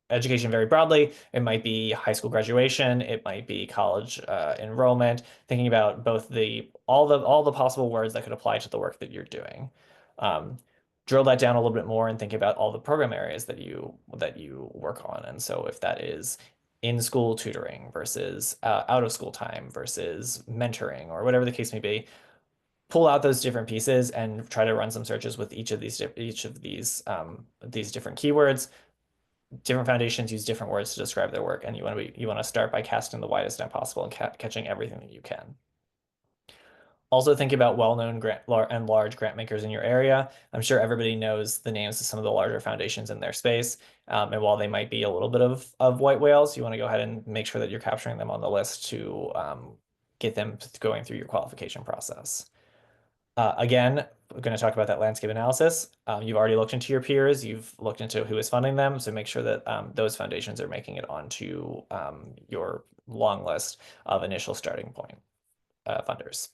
education very broadly. It might be high school graduation. It might be college enrollment. Thinking about both all the possible words that could apply to the work that you're doing. Um, Drill that down a little bit more and think about all the program areas that you work on. And so if that is in-school tutoring versus out-of-school time versus mentoring or whatever the case may be, pull out those different pieces and try to run some searches with each of these different keywords. Different foundations use different words to describe their work, and you want to start by casting the widest net possible and catching everything that you can. Also think about well-known and large grant makers in your area. I'm sure everybody knows the names of some of the larger foundations in their space. And while they might be a little bit of white whales, you want to go ahead and make sure that you're capturing them on the list to get them going through your qualification process. Again, we're going to talk about that landscape analysis. You've already looked into your peers. You've looked into who is funding them. So make sure that those foundations are making it onto your long list of initial starting point funders.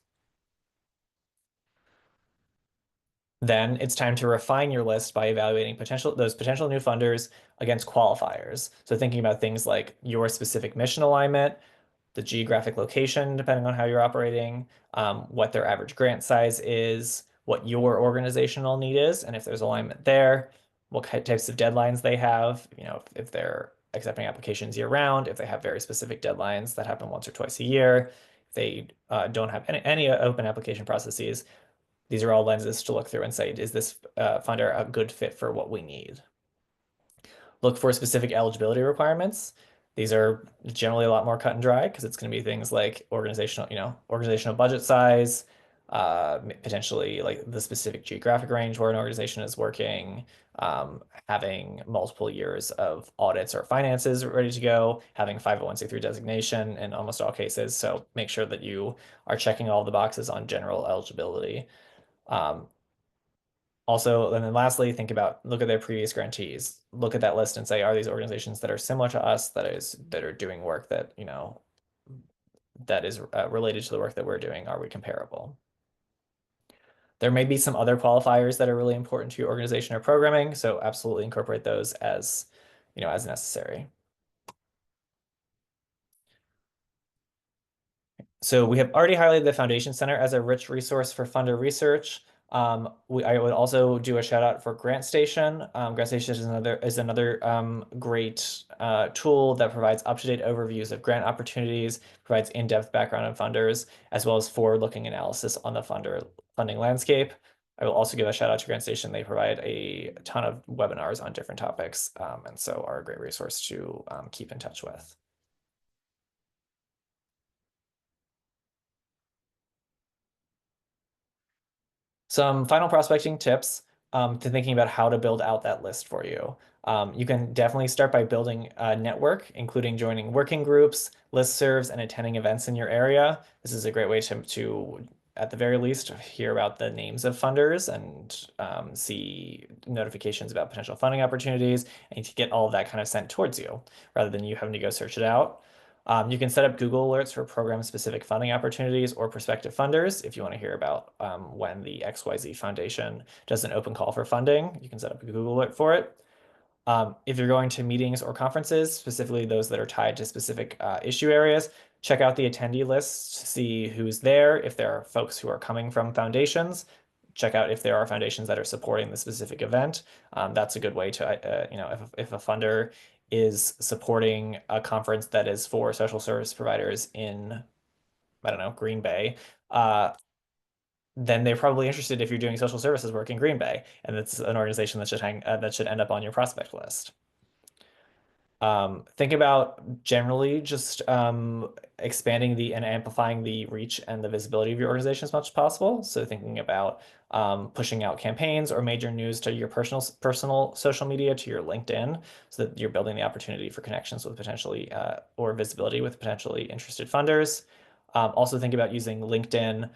Then it's time to refine your list by evaluating those potential new funders against qualifiers. So thinking about things like your specific mission alignment, the geographic location, depending on how you're operating, what their average grant size is, what your organizational need is, and if there's alignment there, what types of deadlines they have, if they're accepting applications year round, if they have very specific deadlines that happen once or twice a year, if they don't have any open application processes. These are all lenses to look through and say, is this funder a good fit for what we need? Look for specific eligibility requirements. These are generally a lot more cut and dry because it's going to be things like organizational budget size, potentially like the specific geographic range where an organization is working, having multiple years of audits or finances ready to go, having 501(c)(3) designation in almost all cases. So make sure that you are checking all the boxes on general eligibility. Um, Also, and then lastly, look at their previous grantees. Look at that list and say, are these organizations that are similar to us, that are doing work that, that is related to the work that we're doing? Are we comparable? There may be some other qualifiers that are really important to your organization or programming, so absolutely incorporate those as necessary. So we have already highlighted the Foundation Center as a rich resource for funder research. I would also do a shout out for GrantStation. GrantStation is another great tool that provides up-to-date overviews of grant opportunities, provides in-depth background on funders, as well as forward-looking analysis on the funding landscape. I will also give a shout out to GrantStation. They provide a ton of webinars on different topics, and so are a great resource to keep in touch with. Some final prospecting tips to thinking about how to build out that list for you. You can definitely start by building a network, including joining working groups, listservs, and attending events in your area. This is a great way to at the very least, hear about the names of funders and see notifications about potential funding opportunities, and to get all of that kind of sent towards you rather than you having to go search it out. You can set up Google alerts for program-specific funding opportunities or prospective funders. If you want to hear about when the XYZ Foundation does an open call for funding, you can set up a Google alert for it. If you're going to meetings or conferences, specifically those that are tied to specific issue areas, check out the attendee lists to see who's there. If there are folks who are coming from foundations, check out if there are foundations that are supporting the specific event. That's a good way to, if a funder is supporting a conference that is for social service providers in, I don't know, Green Bay, then they're probably interested if you're doing social services work in Green Bay, and it's an organization that should end up on your prospect list. Think about generally just expanding and amplifying the reach and the visibility of your organization as much as possible. So thinking about pushing out campaigns or major news to your personal social media, to your LinkedIn, so that you're building the opportunity for connections with potentially or visibility with potentially interested funders. Also think about using LinkedIn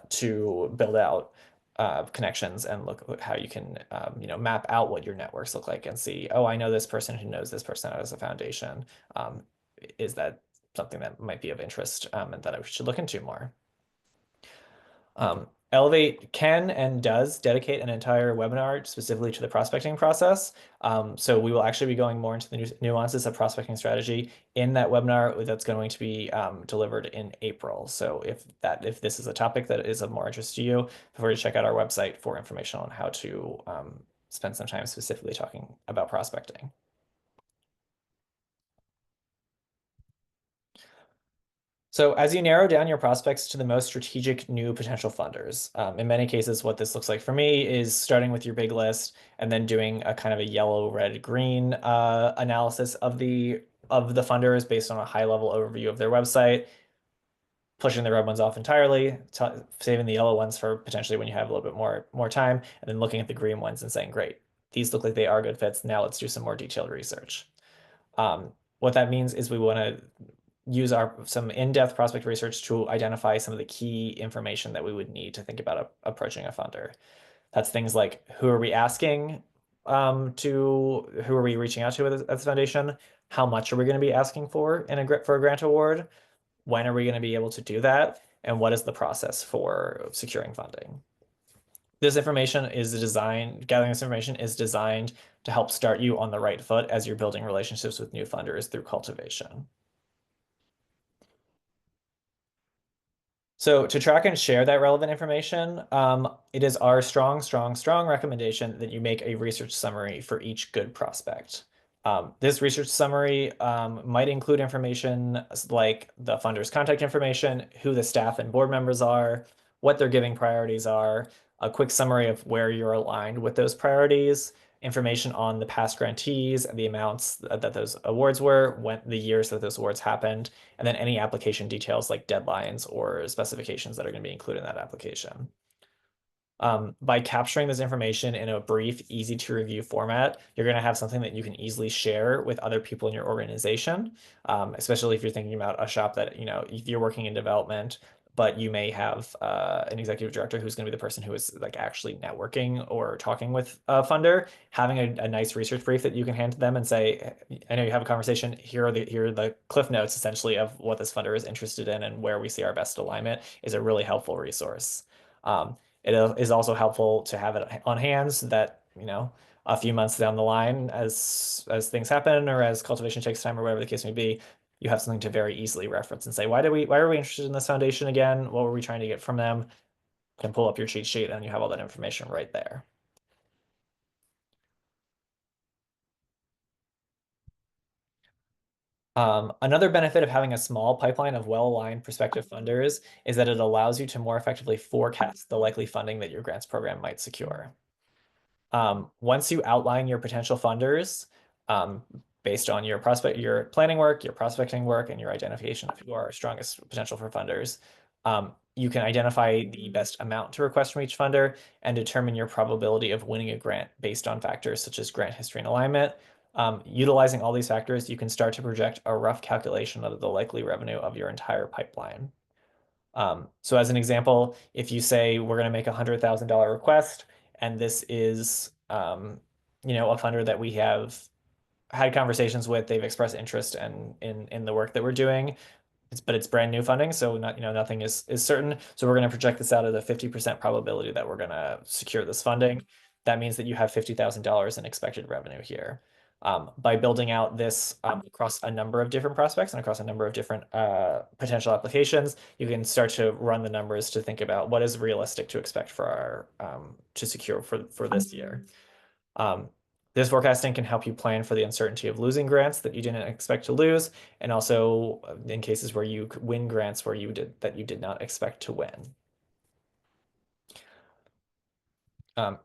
to build out connections and look at how you can map out what your networks look like and see, oh, I know this person who knows this person as a foundation. Is that something that might be of interest and that I should look into more? Elevate can and does dedicate an entire webinar specifically to the prospecting process. So we will actually be going more into the nuances of prospecting strategy in that webinar that's going to be delivered in April. So if this is a topic that is of more interest to you, feel free to check out our website for information on how to spend some time specifically talking about prospecting. So as you narrow down your prospects to the most strategic new potential funders, in many cases, what this looks like for me is starting with your big list and then doing a kind of a yellow, red, green analysis of the funders based on a high level overview of their website, pushing the red ones off entirely, saving the yellow ones for potentially when you have a little bit more time, and then looking at the green ones and saying, great, these look like they are good fits. Now let's do some more detailed research. What that means is we want to use some in-depth prospect research to identify some of the key information that we would need to think about approaching a funder. That's things like who are we asking who are we reaching out to at the foundation? How much are we going to be asking for for a grant award? When are we going to be able to do that? And what is the process for securing funding? Gathering this information is designed to help start you on the right foot as you're building relationships with new funders through cultivation. So to track and share that relevant information, it is our strong, strong, strong recommendation that you make a research summary for each good prospect. This research summary might include information like the funder's contact information, who the staff and board members are, what their giving priorities are, a quick summary of where you're aligned with those priorities, information on the past grantees and the amounts that those awards were, when the years that those awards happened, and then any application details like deadlines or specifications that are going to be included in that application. By capturing this information in a brief, easy to review format, you're going to have something that you can easily share with other people in your organization, especially if you're thinking about a shop that, if you're working in development, but you may have an executive director who's going to be the person who is like actually networking or talking with a funder. Having a nice research brief that you can hand to them and say, I know you have a conversation, here are the cliff notes essentially of what this funder is interested in and where we see our best alignment, is a really helpful resource. It is also helpful to have it on hand so that, a few months down the line, as things happen or as cultivation takes time or whatever the case may be, you have something to very easily reference and say, why are we interested in this foundation again? What were we trying to get from them? You can pull up your cheat sheet and you have all that information right there. Another benefit of having a small pipeline of well-aligned prospective funders is that it allows you to more effectively forecast the likely funding that your grants program might secure. Once you outline your potential funders, based on your planning work, your prospecting work, and your identification of who are our strongest potential for funders, you can identify the best amount to request from each funder and determine your probability of winning a grant based on factors such as grant history and alignment. Utilizing all these factors, you can start to project a rough calculation of the likely revenue of your entire pipeline. So as an example, if you say we're going to make a $100,000 request, and this is, a funder that we have had conversations with, they've expressed interest in the work that we're doing, but it's brand new funding, so nothing is certain. So we're going to project this out at a 50% probability that we're going to secure this funding. That means that you have $50,000 in expected revenue here. By building out this across a number of different prospects and across a number of different potential applications, you can start to run the numbers to think about what is realistic to expect for our to secure for this year. This forecasting can help you plan for the uncertainty of losing grants that you didn't expect to lose, and also in cases where you win grants where you did not expect to win.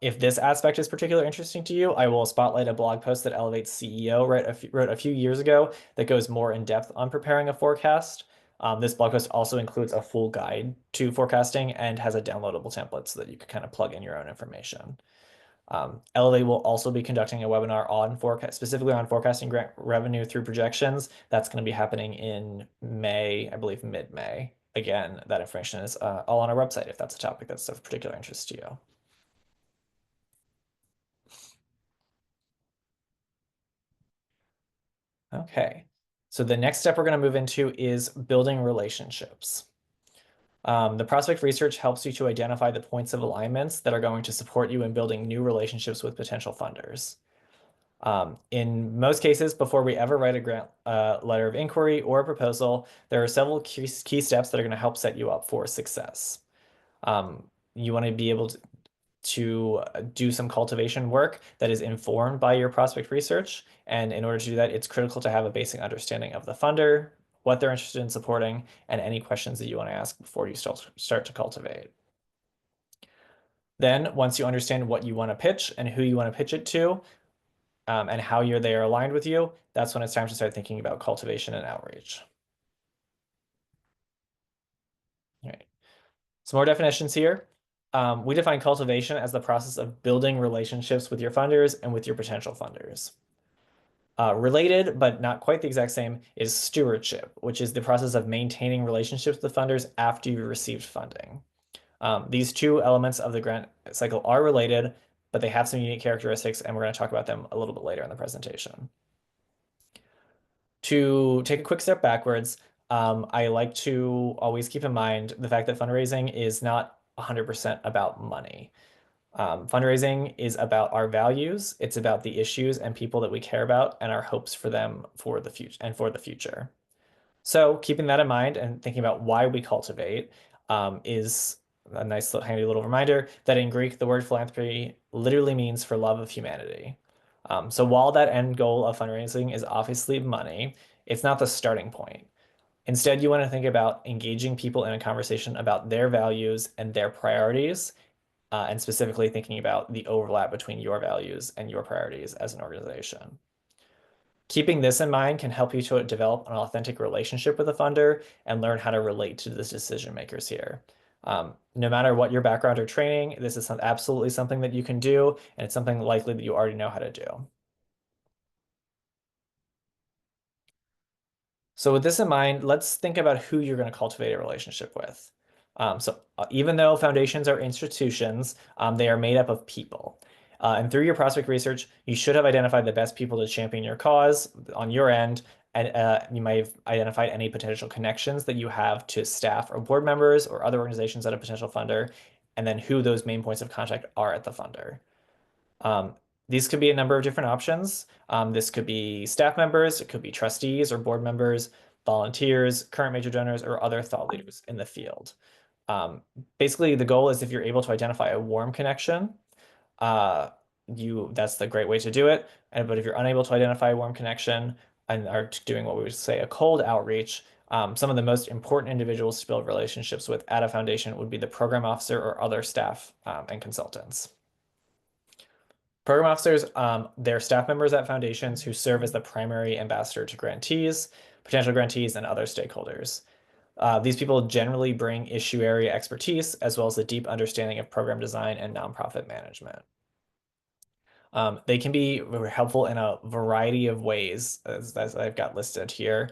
If this aspect is particularly interesting to you, I will spotlight a blog post that Elevate's CEO wrote a few years ago that goes more in depth on preparing a forecast. This blog post also includes a full guide to forecasting and has a downloadable template so that you can kind of plug in your own information. Elevate will also be conducting a webinar on specifically on forecasting grant revenue through projections. That's going to be happening in May, I believe mid-May. Again, that information is all on our website if that's a topic that's of particular interest to you. Okay, so the next step we're going to move into is building relationships. The prospect research helps you to identify the points of alignments that are going to support you in building new relationships with potential funders. In most cases, before we ever write a grant letter of inquiry or a proposal, there are several key steps that are going to help set you up for success. You want to be able to do some cultivation work that is informed by your prospect research. And in order to do that, it's critical to have a basic understanding of the funder, what they're interested in supporting, and any questions that you want to ask before you start to cultivate. Then, once you understand what you want to pitch and who you want to pitch it to, and how they are aligned with you, that's when it's time to start thinking about cultivation and outreach. All right. Some more definitions here. We define cultivation as the process of building relationships with your funders and with your potential funders. Related, but not quite the exact same, is stewardship, which is the process of maintaining relationships with funders after you've received funding. These two elements of the grant cycle are related, but they have some unique characteristics, and we're going to talk about them a little bit later in the presentation. To take a quick step backwards, I like to always keep in mind the fact that fundraising is not 100% about money. Fundraising is about our values. It's about the issues and people that we care about and our hopes for them for the future. So keeping that in mind and thinking about why we cultivate is a nice handy little reminder that in Greek, the word philanthropy literally means for love of humanity. So while that end goal of fundraising is obviously money, it's not the starting point. Instead, you want to think about engaging people in a conversation about their values and their priorities and specifically thinking about the overlap between your values and your priorities as an organization. Keeping this in mind can help you to develop an authentic relationship with the funder and learn how to relate to the decision makers here. No matter what your background or training, this is absolutely something that you can do, and it's something likely that you already know how to do. So with this in mind, let's think about who you're going to cultivate a relationship with. Even though foundations are institutions, they are made up of people. And through your prospect research, you should have identified the best people to champion your cause on your end, and you might have identified any potential connections that you have to staff or board members or other organizations at a potential funder, and then who those main points of contact are at the funder. Um, these could be a number of different options. This could be staff members, it could be trustees or board members, volunteers, current major donors, or other thought leaders in the field. Basically, the goal is if you're able to identify a warm connection, that's the great way to do it. But if you're unable to identify a warm connection and are doing what we would say a cold outreach, some of the most important individuals to build relationships with at a foundation would be the program officer or other staff and consultants. Program officers, they're staff members at foundations who serve as the primary ambassador to grantees, potential grantees, and other stakeholders. These people generally bring issue area expertise as well as a deep understanding of program design and nonprofit management. They can be helpful in a variety of ways, as I've got listed here.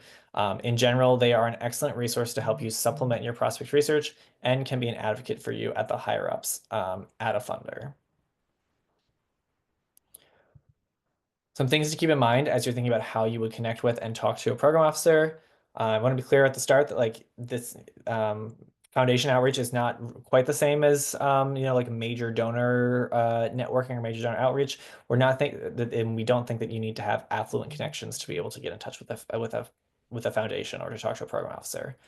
In general, they are an excellent resource to help you supplement your prospect research and can be an advocate for you at the higher ups at a funder. Some things to keep in mind as you're thinking about how you would connect with and talk to a program officer. I want to be clear at the start that like this foundation outreach is not quite the same as like major donor networking or major donor outreach. We're not think that, and we don't think that you need to have affluent connections to be able to get in touch with a foundation or to talk to a program officer.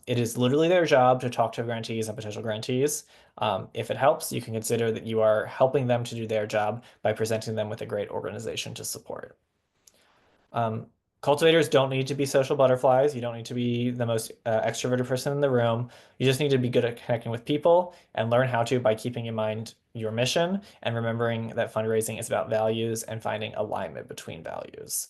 It is literally their job to talk to grantees and potential grantees. If it helps, you can consider that you are helping them to do their job by presenting them with a great organization to support. Um, Cultivators don't need to be social butterflies. You don't need to be the most extroverted person in the room. You just need to be good at connecting with people and learn how to by keeping in mind your mission and remembering that fundraising is about values and finding alignment between values.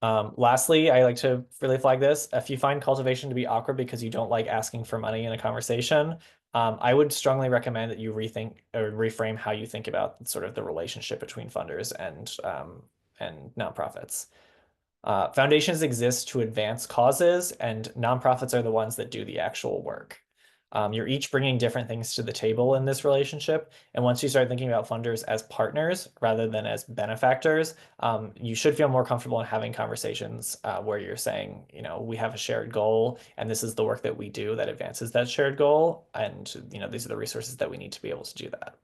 Lastly, I like to really flag this. If you find cultivation to be awkward because you don't like asking for money in a conversation, I would strongly recommend that you rethink or reframe how you think about sort of the relationship between funders and nonprofits. Foundations exist to advance causes, and nonprofits are the ones that do the actual work. You're each bringing different things to the table in this relationship. And once you start thinking about funders as partners rather than as benefactors, you should feel more comfortable in having conversations where you're saying, we have a shared goal, and this is the work that we do that advances that shared goal. And, these are the resources that we need to be able to do that.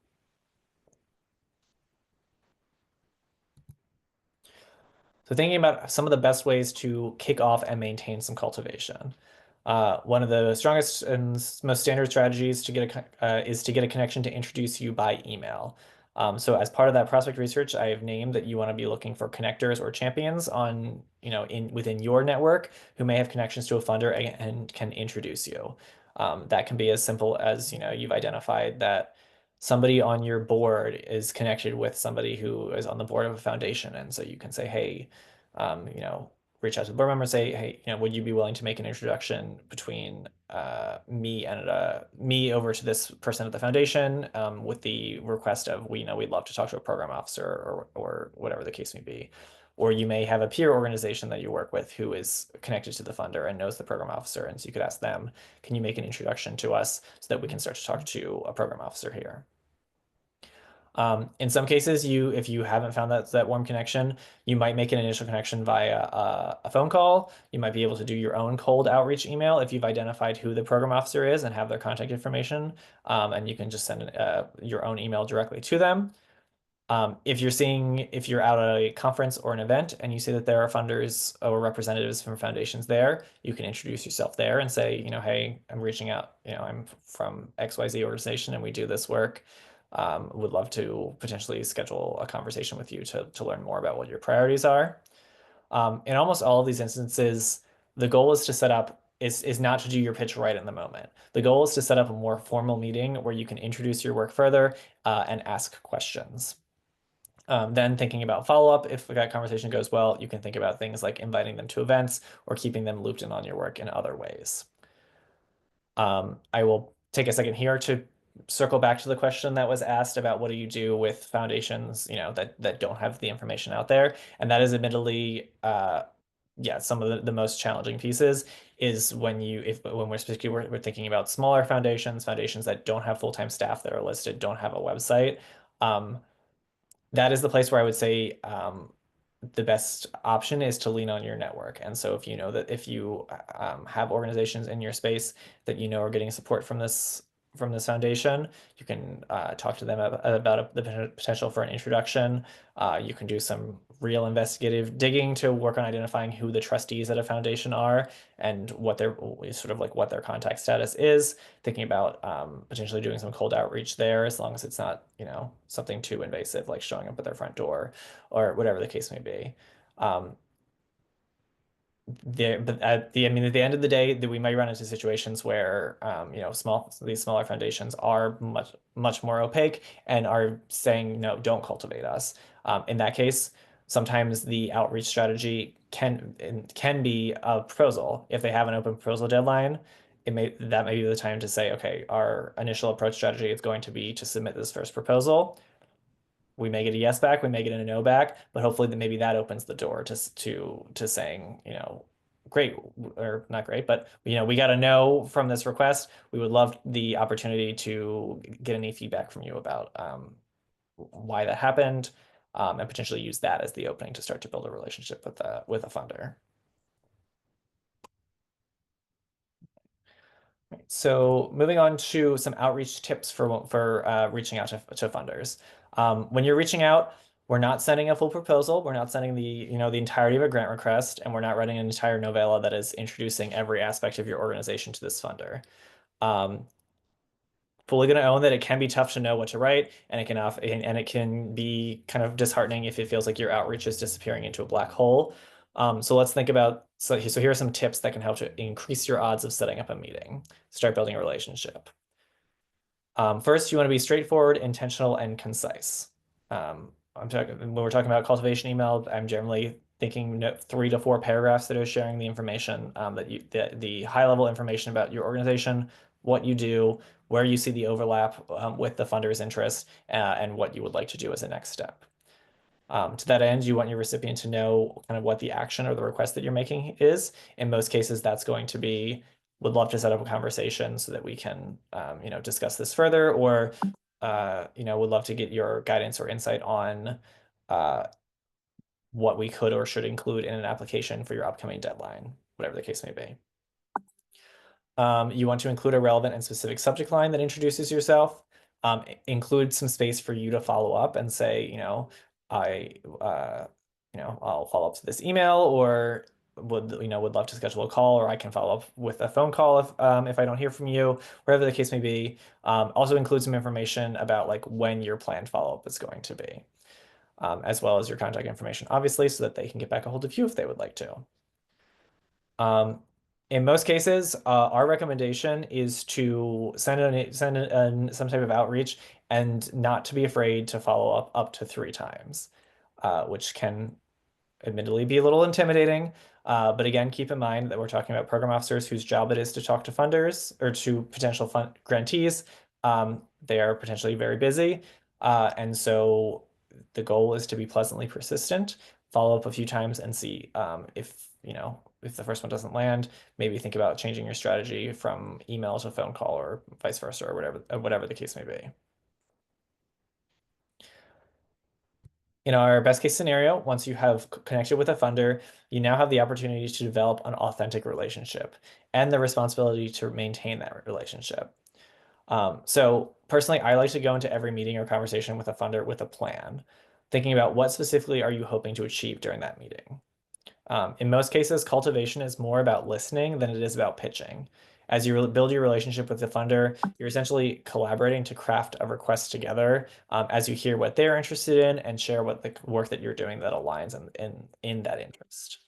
So thinking about some of the best ways to kick off and maintain some cultivation. One of the strongest and most standard strategies to get is to get a connection to introduce you by email. So as part of that prospect research, I have named that you want to be looking for connectors or champions on, within your network who may have connections to a funder and can introduce you. That can be as simple as, you've identified that somebody on your board is connected with somebody who is on the board of a foundation. And so you can say, hey, reach out to the board member and say, hey, would you be willing to make an introduction between me and me over to this person at the foundation with the request of, we'd love to talk to a program officer or whatever the case may be. Or you may have a peer organization that you work with who is connected to the funder and knows the program officer. And so you could ask them, can you make an introduction to us so that we can start to talk to a program officer here? In some cases, if you haven't found that warm connection, you might make an initial connection via a phone call. You might be able to do your own cold outreach email if you've identified who the program officer is and have their contact information, and you can just send your own email directly to them. If you're out at a conference or an event and you see that there are funders or representatives from foundations there, you can introduce yourself there and say, hey, I'm reaching out, I'm from XYZ organization and we do this work. Would love to potentially schedule a conversation with you to learn more about what your priorities are. In almost all of these instances, the goal is to set up is not to do your pitch right in the moment. The goal is to set up a more formal meeting where you can introduce your work further and ask questions. Then thinking about follow-up, if that conversation goes well, you can think about things like inviting them to events or keeping them looped in on your work in other ways. I will take a second here to circle back to the question that was asked about what do you do with foundations, that don't have the information out there. And that is admittedly, yeah, some of the most challenging pieces is when we're particularly we're thinking about smaller foundations that don't have full-time staff that are listed, don't have a website. That is the place where I would say the best option is to lean on your network. And so if you know that if you have organizations in your space that you know are getting support from this foundation, you can talk to them about the potential for an introduction. You can do some real investigative digging to work on identifying who the trustees at a foundation are and what their sort of like what their contact status is. Thinking about potentially doing some cold outreach there, as long as it's not, something too invasive, like showing up at their front door or whatever the case may be. Um, but at the end of the day, that we might run into situations where, these smaller foundations are much more opaque and are saying, no, don't cultivate us. In that case, sometimes the outreach strategy can be a proposal. If they have an open proposal deadline, that may be the time to say, okay, our initial approach strategy is going to be to submit this first proposal. We may get a yes back, we may get a no back, but hopefully maybe that opens the door to saying, great, or not great, but we got a no from this request. We would love the opportunity to get any feedback from you about why that happened, and potentially use that as the opening to start to build a relationship with a funder. So moving on to some outreach tips for reaching out to funders. When you're reaching out, we're not sending a full proposal. We're not sending the entirety of a grant request, and we're not writing an entire novella that is introducing every aspect of your organization to this funder. Fully going to own that it can be tough to know what to write, and it can be kind of disheartening if it feels like your outreach is disappearing into a black hole. So let's think about so here are some tips that can help to increase your odds of setting up a meeting. Start building a relationship. First, you want to be straightforward, intentional, and concise. When we're talking about cultivation email, I'm generally thinking 3 to 4 paragraphs that are sharing the information, the high level information about your organization, what you do, where you see the overlap with the funder's interest, and what you would like to do as a next step. To that end, you want your recipient to know kind of what the action or the request that you're making is. In most cases, that's going to be, would love to set up a conversation so that we can, discuss this further, or, would love to get your guidance or insight on what we could or should include in an application for your upcoming deadline, whatever the case may be. You want to include a relevant and specific subject line that introduces yourself. Include some space for you to follow up and say, I'll follow up to this email, or would love to schedule a call, or I can follow up with a phone call if I don't hear from you, wherever the case may be. Also include some information about like when your planned follow-up is going to be, as well as your contact information, obviously, so that they can get back a hold of you if they would like to. In most cases, our recommendation is to send some type of outreach and not to be afraid to follow up to 3 times, which can admittedly be a little intimidating. But again, keep in mind that we're talking about program officers whose job it is to talk to funders or to potential grantees. They are potentially very busy. And so the goal is to be pleasantly persistent, follow up a few times and see if the first one doesn't land, maybe think about changing your strategy from email to phone call or vice versa, or whatever the case may be. In our best case scenario, once you have connected with a funder, you now have the opportunity to develop an authentic relationship and the responsibility to maintain that relationship. So personally, I like to go into every meeting or conversation with a funder with a plan, thinking about what specifically are you hoping to achieve during that meeting. In most cases, cultivation is more about listening than it is about pitching. As you build your relationship with the funder, you're essentially collaborating to craft a request together, as you hear what they're interested in and share what the work that you're doing that aligns in that interest.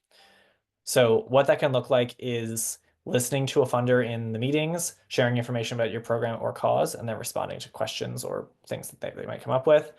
So what that can look like is listening to a funder in the meetings, sharing information about your program or cause, and then responding to questions or things that they might come up with.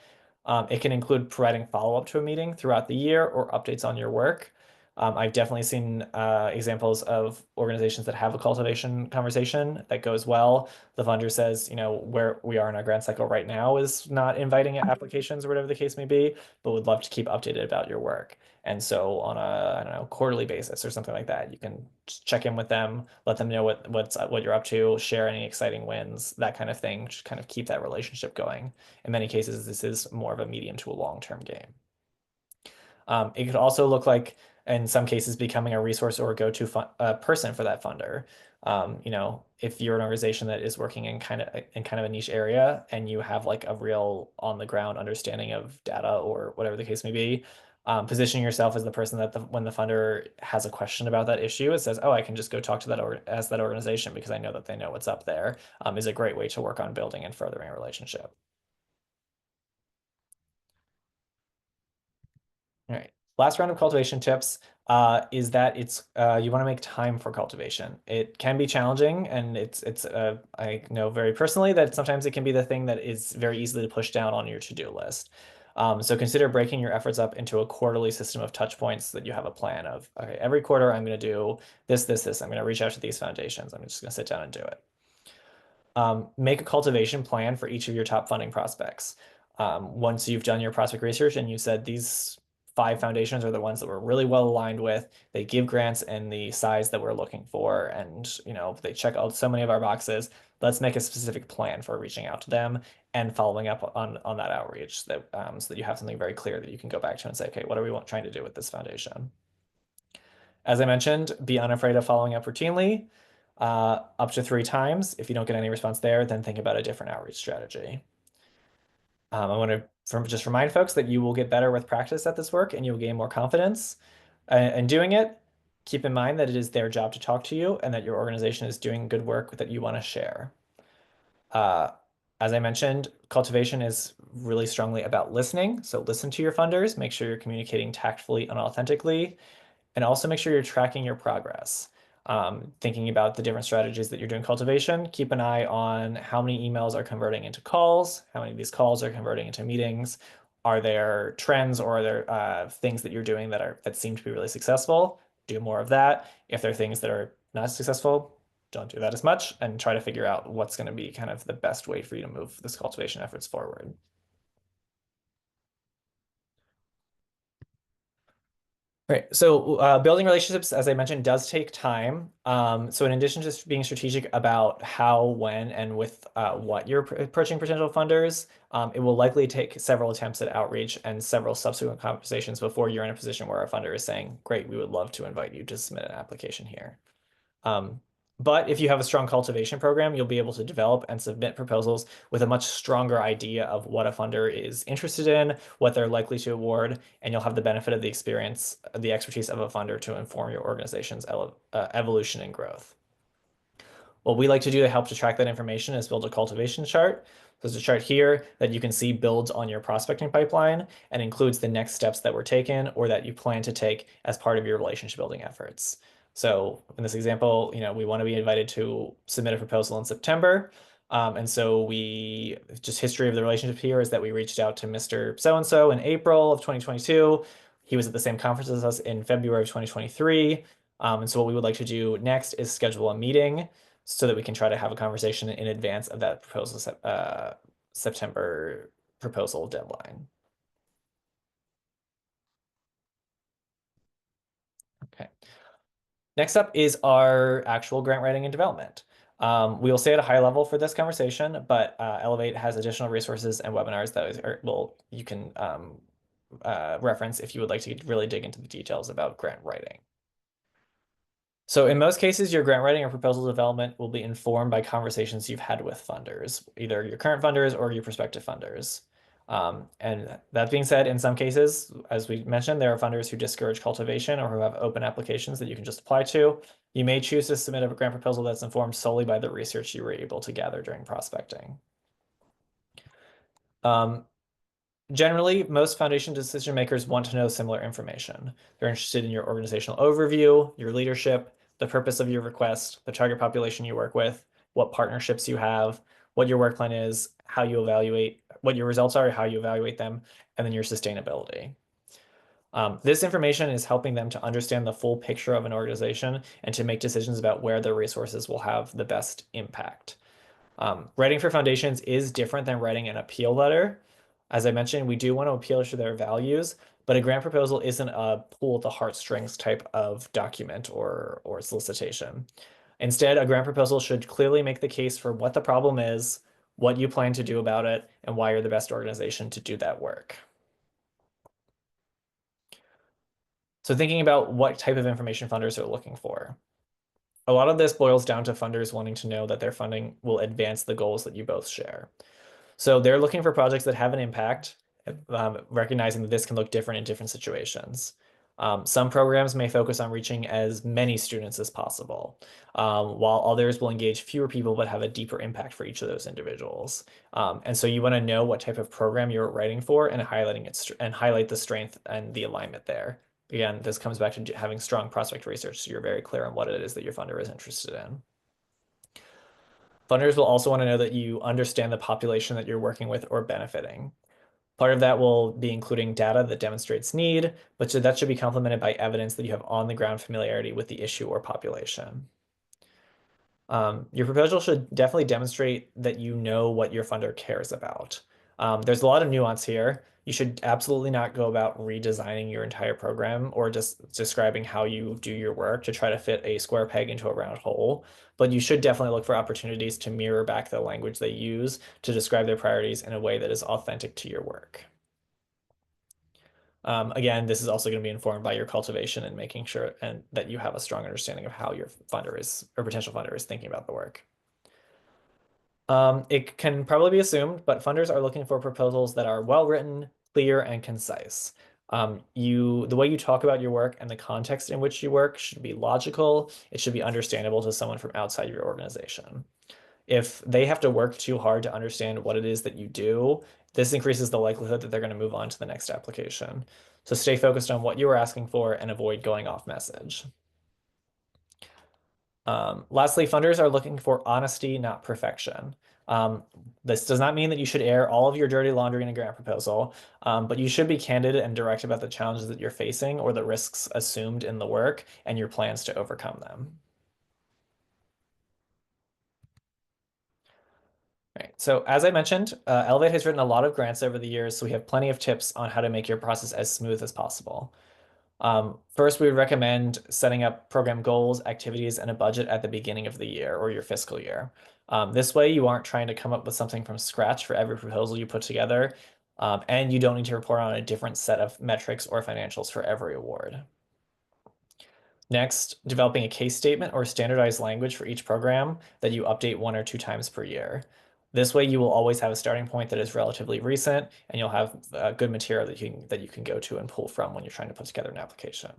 It can include providing follow-up to a meeting throughout the year or updates on your work. I've definitely seen examples of organizations that have a cultivation conversation that goes well. The funder says, where we are in our grant cycle right now is not inviting applications or whatever the case may be, but would love to keep updated about your work. And so on a, I don't know, quarterly basis or something like that, you can just check in with them, let them know what you're up to, share any exciting wins, that kind of thing, just kind of keep that relationship going. In many cases, this is more of a medium to a long-term game. It could also look like, in some cases, becoming a resource or a go-to person for that funder. If you're an organization that is working in kind of a niche area and you have like a real on-the-ground understanding of data or whatever the case may be, positioning yourself as the person that when the funder has a question about that issue, it says, "Oh, I can just go talk to that organization because I know that they know what's up there," is a great way to work on building and furthering a relationship. All right. Last round of cultivation tips is that you want to make time for cultivation. It can be challenging, and I know very personally that sometimes it can be the thing that is very easily to push down on your to-do list. So consider breaking your efforts up into a quarterly system of touch points so that you have a plan of, okay, every quarter I'm going to do this, this, this. I'm going to reach out to these foundations. I'm just going to sit down and do it. Make a cultivation plan for each of your top funding prospects. Once you've done your prospect research and you said these 5 foundations are the ones that we're really well aligned with, they give grants in the size that we're looking for, and they check out so many of our boxes. Let's make a specific plan for reaching out to them and following up on that outreach, so that you have something very clear that you can go back to and say, okay, what are we trying to do with this foundation? As I mentioned, be unafraid of following up routinely, up to 3 times. If you don't get any response there, then think about a different outreach strategy. I want to just remind folks that you will get better with practice at this work and you'll gain more confidence in doing it. Keep in mind that it is their job to talk to you and that your organization is doing good work that you want to share. Uh, as I mentioned, cultivation is really strongly about listening. So listen to your funders, make sure you're communicating tactfully and authentically, and also make sure you're tracking your progress. Thinking about the different strategies that you're doing cultivation, keep an eye on how many emails are converting into calls, how many of these calls are converting into meetings. Are there trends or are there things that you're doing that seem to be really successful? Do more of that. If there are things that are not successful, don't do that as much and try to figure out what's going to be kind of the best way for you to move this cultivation efforts forward. Right. So building relationships, as I mentioned, does take time. So in addition to just being strategic about how, when, and with what you're approaching potential funders, it will likely take several attempts at outreach and several subsequent conversations before you're in a position where a funder is saying, "Great, we would love to invite you to submit an application here." Um, but if you have a strong cultivation program, you'll be able to develop and submit proposals with a much stronger idea of what a funder is interested in, what they're likely to award, and you'll have the benefit of the experience, the expertise of a funder to inform your organization's evolution and growth. What we like to do to help to track that information is build a cultivation chart. There's a chart here that you can see builds on your prospecting pipeline and includes the next steps that were taken or that you plan to take as part of your relationship building efforts. So in this example, we want to be invited to submit a proposal in September. And so just history of the relationship here is that we reached out to Mr. So-and-so in April of 2022. He was at the same conference as us in February of 2023. And so what we would like to do next is schedule a meeting so that we can try to have a conversation in advance of that September proposal deadline. Okay. Next up is our actual grant writing and development. We will stay at a high level for this conversation, but Elevate has additional resources and webinars that you can reference if you would like to really dig into the details about grant writing. So in most cases, your grant writing or proposal development will be informed by conversations you've had with funders, either your current funders or your prospective funders. And that being said, in some cases, as we mentioned, there are funders who discourage cultivation or who have open applications that you can just apply to. You may choose to submit a grant proposal that's informed solely by the research you were able to gather during prospecting. Generally, most foundation decision makers want to know similar information. They're interested in your organizational overview, your leadership, the purpose of your request, the target population you work with, what partnerships you have, what your work plan is, how you evaluate, what your results are, how you evaluate them, and then your sustainability. This information is helping them to understand the full picture of an organization and to make decisions about where their resources will have the best impact. Writing for foundations is different than writing an appeal letter. As I mentioned, we do want to appeal to their values, but a grant proposal isn't a pull at the heartstrings type of document or solicitation. Instead, a grant proposal should clearly make the case for what the problem is, what you plan to do about it, and why you're the best organization to do that work. So thinking about what type of information funders are looking for. A lot of this boils down to funders wanting to know that their funding will advance the goals that you both share. So they're looking for projects that have an impact, recognizing that this can look different in different situations. Some programs may focus on reaching as many students as possible, while others will engage fewer people but have a deeper impact for each of those individuals. And so you want to know what type of program you're writing for and highlighting it and highlight the strength and the alignment there. Again, this comes back to having strong prospect research, so you're very clear on what it is that your funder is interested in. Funders will also want to know that you understand the population that you're working with or benefiting. Part of that will be including data that demonstrates need, but that should be complemented by evidence that you have on-the-ground familiarity with the issue or population. Your proposal should definitely demonstrate that you know what your funder cares about. There's a lot of nuance here. You should absolutely not go about redesigning your entire program or just describing how you do your work to try to fit a square peg into a round hole. But you should definitely look for opportunities to mirror back the language they use to describe their priorities in a way that is authentic to your work. Again, this is also going to be informed by your cultivation and making sure that you have a strong understanding of how your funder is or potential funder is thinking about the work. It can probably be assumed, but funders are looking for proposals that are well written, clear, and concise. The way you talk about your work and the context in which you work should be logical. It should be understandable to someone from outside your organization. If they have to work too hard to understand what it is that you do, this increases the likelihood that they're going to move on to the next application. So stay focused on what you are asking for and avoid going off message. Lastly, funders are looking for honesty, not perfection. This does not mean that you should air all of your dirty laundry in a grant proposal, but you should be candid and direct about the challenges that you're facing or the risks assumed in the work and your plans to overcome them. Right. So as I mentioned, Elevate has written a lot of grants over the years, so we have plenty of tips on how to make your process as smooth as possible. First, we would recommend setting up program goals, activities, and a budget at the beginning of the year or your fiscal year. This way, you aren't trying to come up with something from scratch for every proposal you put together, and you don't need to report on a different set of metrics or financials for every award. Next, developing a case statement or standardized language for each program that you update 1 or 2 times per year. This way, you will always have a starting point that is relatively recent, and you'll have good material that you can go to and pull from when you're trying to put together an application.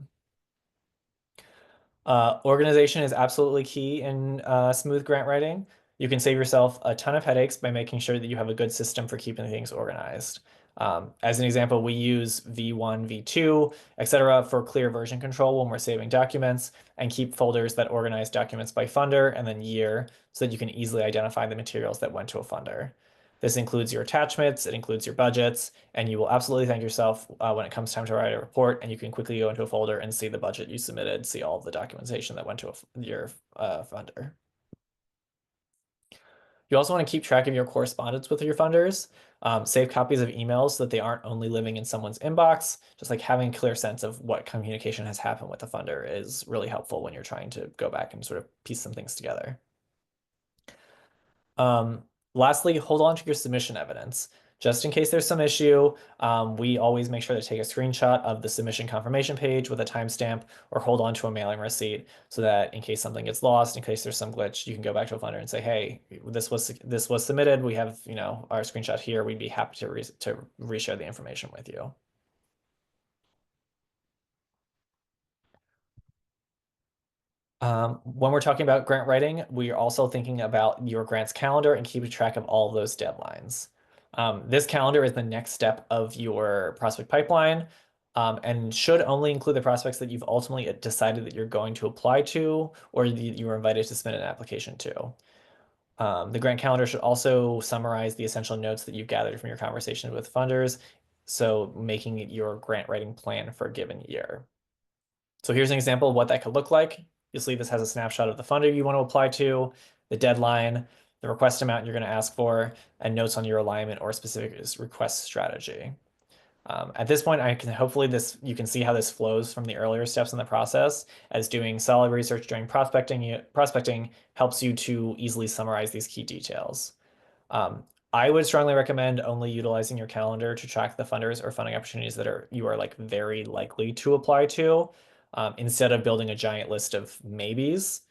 Organization is absolutely key in smooth grant writing. You can save yourself a ton of headaches by making sure that you have a good system for keeping things organized. As an example, we use V1, V2, etc. for clear version control when we're saving documents and keep folders that organize documents by funder and then year so that you can easily identify the materials that went to a funder. This includes your attachments, it includes your budgets, and you will absolutely thank yourself when it comes time to write a report and you can quickly go into a folder and see the budget you submitted, see all of the documentation that went to your funder. You also want to keep track of your correspondence with your funders. Save copies of emails so that they aren't only living in someone's inbox. Just like having a clear sense of what communication has happened with the funder is really helpful when you're trying to go back and sort of piece some things together. Lastly, hold on to your submission evidence. Just in case there's some issue, we always make sure to take a screenshot of the submission confirmation page with a timestamp or hold on to a mailing receipt so that in case something gets lost, in case there's some glitch, you can go back to a funder and say, hey, this was submitted. We have, our screenshot here. We'd be happy to reshare the information with you. When we're talking about grant writing, we are also thinking about your grant's calendar and keeping track of all of those deadlines. This calendar is the next step of your prospect pipeline. and should only include the prospects that you've ultimately decided that you're going to apply to or you were invited to submit an application to. The grant calendar should also summarize the essential notes that you've gathered from your conversations with funders, so making it your grant writing plan for a given year. So here's an example of what that could look like. Obviously, this has a snapshot of the funder you want to apply to, the deadline, the request amount you're going to ask for, and notes on your alignment or specific request strategy. At this point, I can hopefully you can see how this flows from the earlier steps in the process, as doing solid research during prospecting helps you to easily summarize these key details. I would strongly recommend only utilizing your calendar to track the funders or funding opportunities that you are like very likely to apply to, instead of building a giant list of maybes.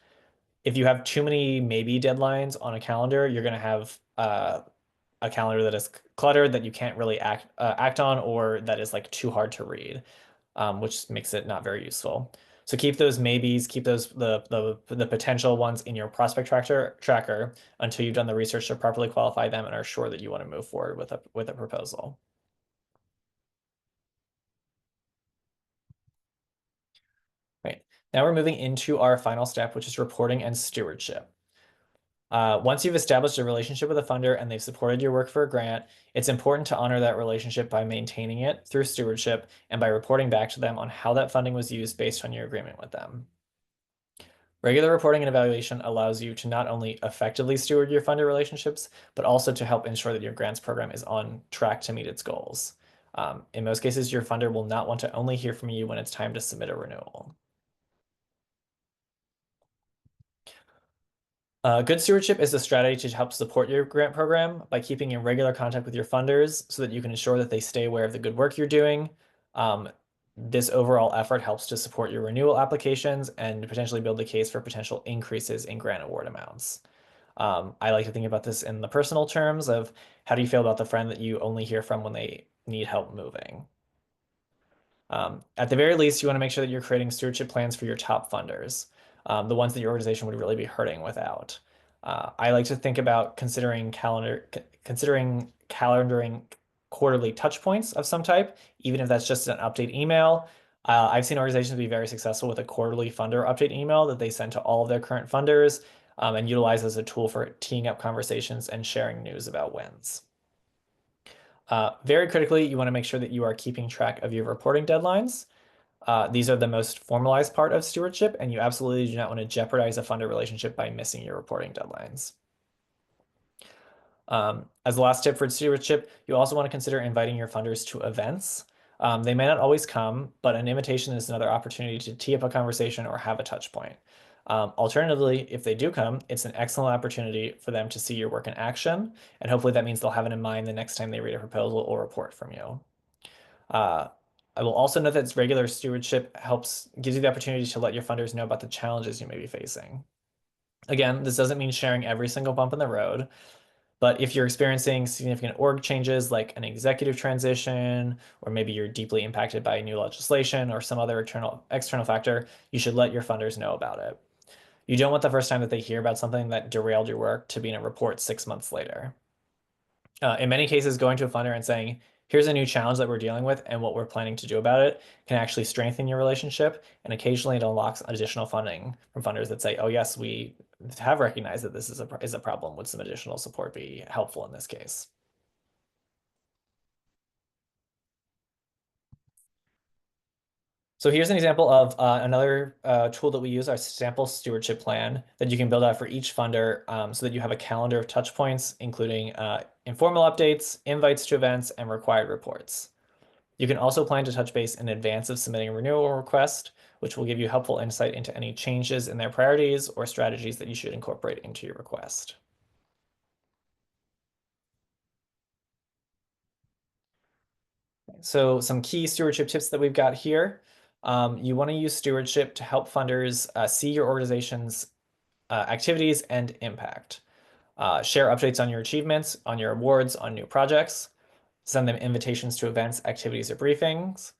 If you have too many maybe deadlines on a calendar, you're going to have a calendar that is cluttered that you can't really act on, or that is like too hard to read, which makes it not very useful. So keep those maybes, keep those the potential ones in your prospect tracker until you've done the research to properly qualify them and are sure that you want to move forward with a proposal. Right. Now we're moving into our final step, which is reporting and stewardship. Once you've established a relationship with a funder and they've supported your work for a grant, it's important to honor that relationship by maintaining it through stewardship and by reporting back to them on how that funding was used based on your agreement with them. Regular reporting and evaluation allows you to not only effectively steward your funder relationships, but also to help ensure that your grants program is on track to meet its goals. In most cases, your funder will not want to only hear from you when it's time to submit a renewal. Good stewardship is a strategy to help support your grant program by keeping in regular contact with your funders so that you can ensure that they stay aware of the good work you're doing. This overall effort helps to support your renewal applications and potentially build the case for potential increases in grant award amounts. I like to think about this in the personal terms of how do you feel about the friend that you only hear from when they need help moving? At the very least, you want to make sure that you're creating stewardship plans for your top funders, the ones that your organization would really be hurting without. I like to think about considering calendaring quarterly touch points of some type, even if that's just an update email. I've seen organizations be very successful with a quarterly funder update email that they send to all of their current funders, and utilize as a tool for teeing up conversations and sharing news about wins. Very critically, you want to make sure that you are keeping track of your reporting deadlines. These are the most formalized part of stewardship, and you absolutely do not want to jeopardize a funder relationship by missing your reporting deadlines. As the last tip for stewardship, you also want to consider inviting your funders to events. They may not always come, but an invitation is another opportunity to tee up a conversation or have a touch point. Alternatively, if they do come, it's an excellent opportunity for them to see your work in action, and hopefully that means they'll have it in mind the next time they read a proposal or report from you. I will also note that regular stewardship gives you the opportunity to let your funders know about the challenges you may be facing. Again, this doesn't mean sharing every single bump in the road, but if you're experiencing significant org changes like an executive transition, or maybe you're deeply impacted by new legislation or some other external factor, you should let your funders know about it. You don't want the first time that they hear about something that derailed your work to be in a report 6 months later. In many cases, going to a funder and saying, here's a new challenge that we're dealing with and what we're planning to do about it can actually strengthen your relationship. And occasionally it unlocks additional funding from funders that say, oh, yes, we have recognized that this is a problem. Would some additional support be helpful in this case? So here's an example of another tool that we use, our sample stewardship plan that you can build out for each funder, so that you have a calendar of touch points, including informal updates, invites to events, and required reports. You can also plan to touch base in advance of submitting a renewal request, which will give you helpful insight into any changes in their priorities or strategies that you should incorporate into your request. So some key stewardship tips that we've got here. You want to use stewardship to help funders see your organization's activities and impact. Share updates on your achievements, on your awards, on new projects. Send them invitations to events, activities, or briefings.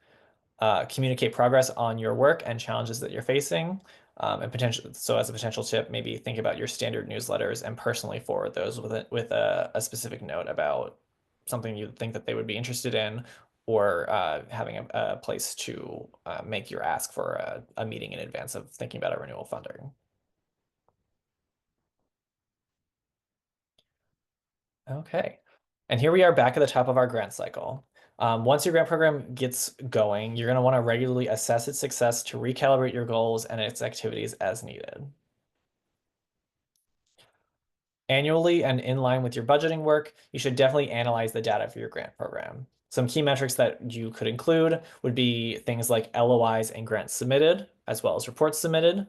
Communicate progress on your work and challenges that you're facing. So as a potential tip, maybe think about your standard newsletters and personally forward those with a specific note about something you think that they would be interested in, or having a place to make your ask for a meeting in advance of thinking about a renewal funding. Okay. And here we are back at the top of our grant cycle. Once your grant program gets going, you're going to want to regularly assess its success to recalibrate your goals and its activities as needed. Annually and in line with your budgeting work, you should definitely analyze the data for your grant program. Some key metrics that you could include would be things like LOIs and grants submitted, as well as reports submitted,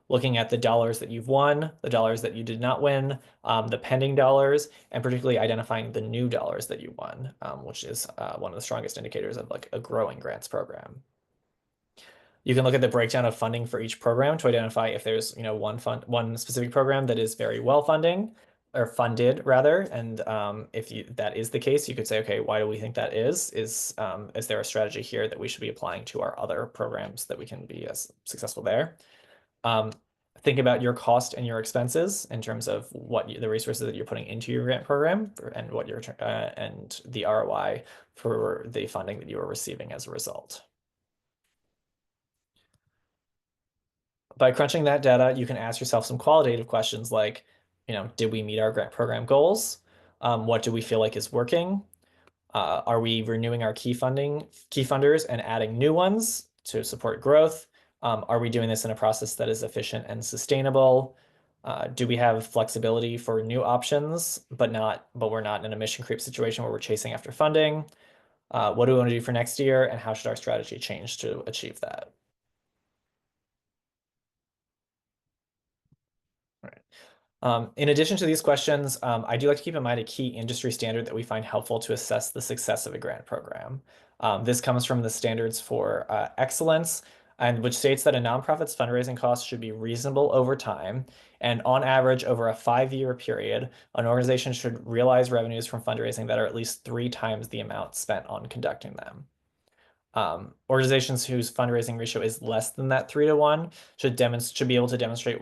looking at the dollars that you've won, the dollars that you did not win, the pending dollars, and particularly identifying the new dollars that you won, which is one of the strongest indicators of like a growing grants program. You can look at the breakdown of funding for each program to identify if there's, one specific program that is very well funding or funded rather. And if that is the case, you could say, okay, why do we think that is? Is there a strategy here that we should be applying to our other programs that we can be as successful there? Um, think about your cost and your expenses in terms of the resources that you're putting into your grant program and what your and the ROI for the funding that you are receiving as a result. By crunching that data, you can ask yourself some qualitative questions like, did we meet our grant program goals? What do we feel like is working? Are we renewing our key funders and adding new ones to support growth? Are we doing this in a process that is efficient and sustainable? Do we have flexibility for new options, but we're not in a mission creep situation where we're chasing after funding? What do we want to do for next year, and how should our strategy change to achieve that? Right. In addition to these questions, I do like to keep in mind a key industry standard that we find helpful to assess the success of a grant program. This comes from the Standards for Excellence, and which states that a nonprofit's fundraising costs should be reasonable over time, and on average, over a 5-year period, an organization should realize revenues from fundraising that are at least 3 times the amount spent on conducting them. Organizations whose fundraising ratio is less than that 3-to-1 should be able to demonstrate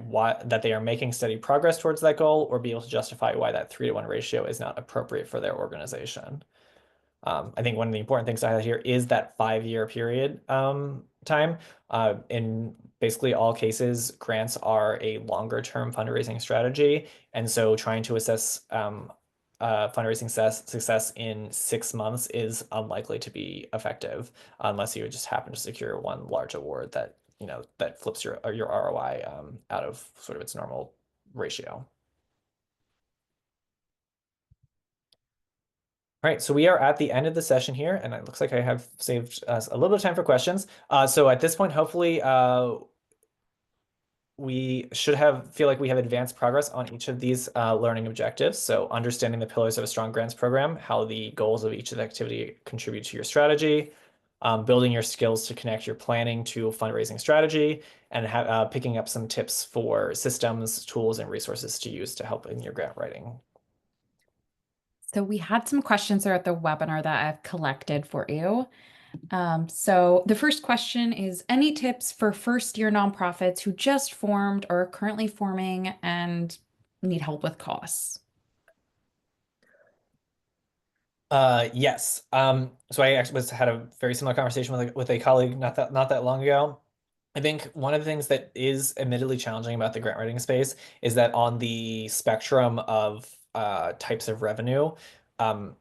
that they are making steady progress towards that goal, or be able to justify why that 3-to-1 ratio is not appropriate for their organization. I think one of the important things to highlight here is that 5-year period time. In basically all cases, grants are a longer term fundraising strategy. And so trying to assess fundraising success in 6 months is unlikely to be effective unless you just happen to secure one large award that, that flips your ROI out of sort of its normal ratio. All right, so we are at the end of the session here, and it looks like I have saved us a little bit of time for questions. So at this point, hopefully, we should feel like we have advanced progress on each of these learning objectives. So understanding the pillars of a strong grants program, how the goals of each of the activity contribute to your strategy, building your skills to connect your planning to fundraising strategy, and picking up some tips for systems, tools, and resources to use to help in your grant writing.
So we had some questions there at the webinar that I've collected for you. So the first question is, any tips for first-year nonprofits who just formed or are currently forming and need help with costs?
Yes. So I actually had a very similar conversation with a colleague not that long ago. I think one of the things that is admittedly challenging about the grant writing space is that on the spectrum of types of revenue, um,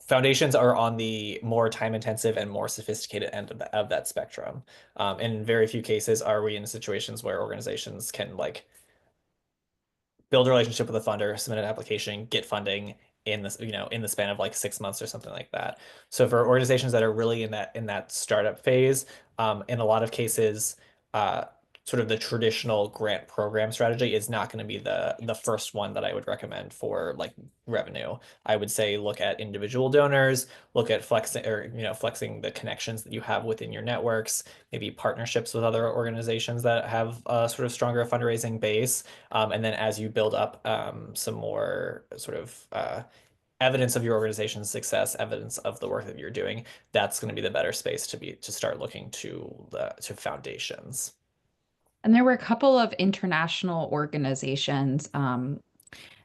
foundations are on the more time intensive and more sophisticated end of that spectrum. In very few cases are we in situations where organizations can like build a relationship with a funder, submit an application, get funding in the span of like 6 months or something like that. So for organizations that are really in that startup phase, in a lot of cases, uh, sort of the traditional grant program strategy is not going to be the first one that I would recommend for like revenue. I would say look at individual donors, look at flexing the connections that you have within your networks, maybe partnerships with other organizations that have a sort of stronger fundraising base. And then as you build up some more sort of evidence of your organization's success, evidence of the work that you're doing, that's going to be the better space to start looking to foundations.
And there were a couple of international organizations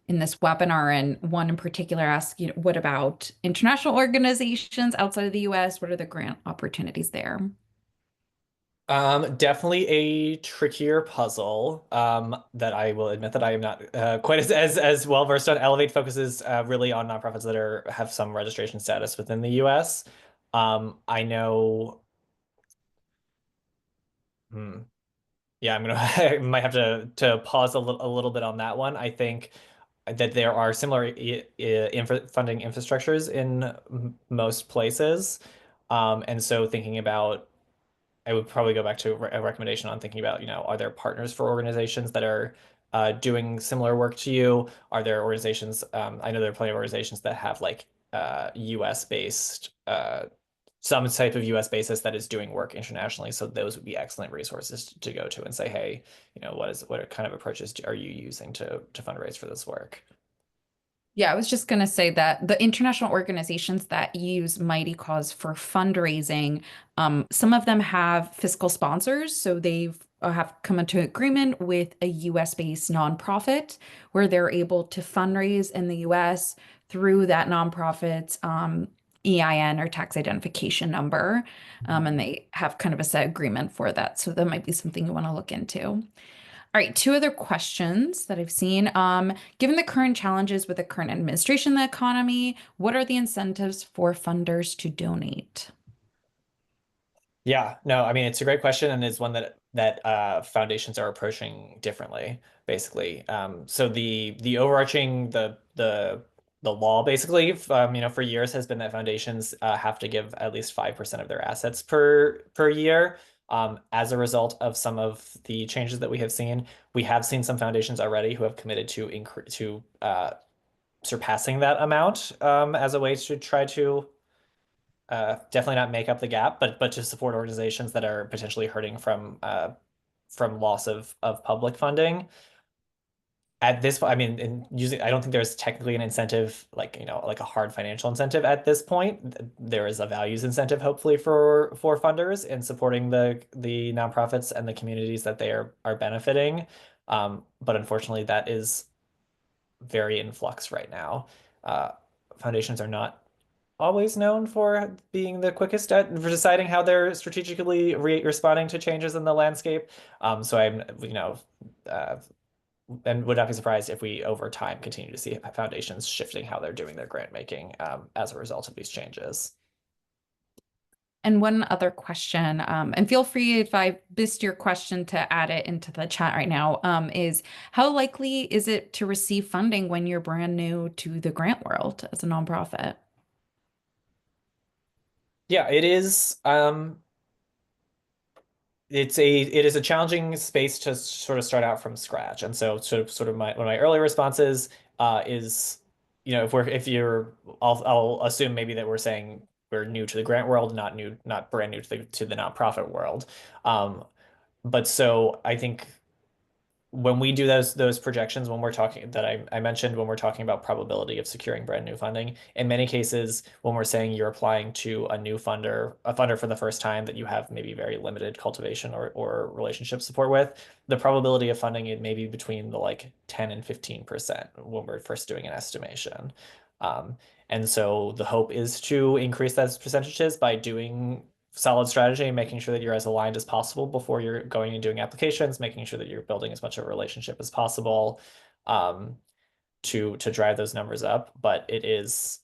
in this webinar, and one in particular asked, what about international organizations outside of the US? What are the grant opportunities there?
Definitely a trickier puzzle. That I will admit that I am not quite as well versed on. Elevate focuses really on nonprofits that have some registration status within the U.S. I know. Hmm, yeah, I'm gonna I might have to pause a little bit on that one. I think that there are similar funding infrastructures in most places, and so thinking about I would probably go back to a recommendation on thinking about, are there partners for organizations that are doing similar work to you? Are there organizations, I know there are plenty of organizations that have like US based, some type of US basis that is doing work internationally. So those would be excellent resources to go to and say, hey, what kind of approaches are you using to fundraise for this work?
Yeah, I was just going to say that the international organizations that use Mighty Cause for fundraising, some of them have fiscal sponsors. So they've have come into agreement with a US based nonprofit where they're able to fundraise in the US through that nonprofit's EIN or tax identification number. And they have kind of a set agreement for that. So that might be something you want to look into. All right, two other questions that I've seen. Given the current challenges with the current administration, the economy, what are the incentives for funders to donate?
Yeah, no, I mean it's a great question and it's one that foundations are approaching differently, basically. So the overarching the law basically, for years has been that foundations have to give at least 5% of their assets per year. As a result of some of the changes that we have seen some foundations already who have committed to increase to surpassing that amount as a way to try to definitely not make up the gap, but to support organizations that are potentially hurting from loss of public funding. At this point, I mean, I don't think there's technically an incentive, like, like a hard financial incentive at this point. There is a values incentive, hopefully, for funders in supporting the nonprofits and the communities that they are benefiting. But unfortunately, that is very in flux right now. Uh, Foundations are not always known for being the quickest at for deciding how they're strategically responding to changes in the landscape. So I'm, uh, and would not be surprised if we over time continue to see foundations shifting how they're doing their grant making as a result of these changes.
And one other question, and feel free if I missed your question to add it into the chat right now, is how likely is it to receive funding when you're brand new to the grant world as a nonprofit?
Yeah, it is. It is a challenging space to sort of start out from scratch. And so sort of my one of my early responses is, if you're I'll assume maybe that we're saying we're new to the grant world, not brand new to the nonprofit world. Um, but so I think when we do those projections, when we're talking that I mentioned when we're talking about probability of securing brand new funding, in many cases, when we're saying you're applying to a funder for the first time that you have maybe very limited cultivation or relationship support with, the probability of funding it may be between the like 10 and 15% when we're first doing an estimation. Um, and so the hope is to increase those percentages by doing solid strategy and making sure that you're as aligned as possible before you're going and doing applications, making sure that you're building as much of a relationship as possible um, to drive those numbers up. But it is,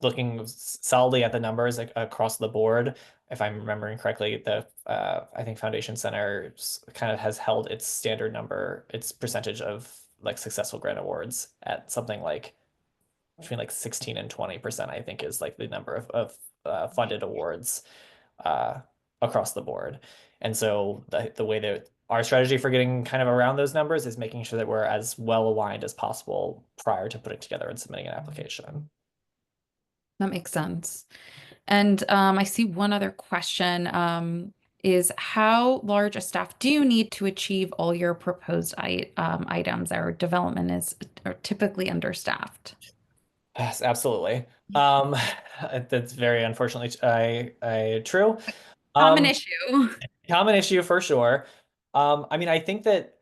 looking solidly at the numbers across the board. If I'm remembering correctly, I think Foundation Center kind of has held its standard number, its percentage of like successful grant awards at something like between like 16 and 20%, I think is like the number of funded awards uh, across the board. And so the way that our strategy for getting kind of around those numbers is making sure that we're as well aligned as possible prior to putting together and submitting an application.
That makes sense. And I see one other question is how large a staff do you need to achieve all your proposed items? Our development is are typically understaffed.
Yes, absolutely. That's very unfortunately I true.
Common
Um,
issue.
Common issue for sure. I mean, I think that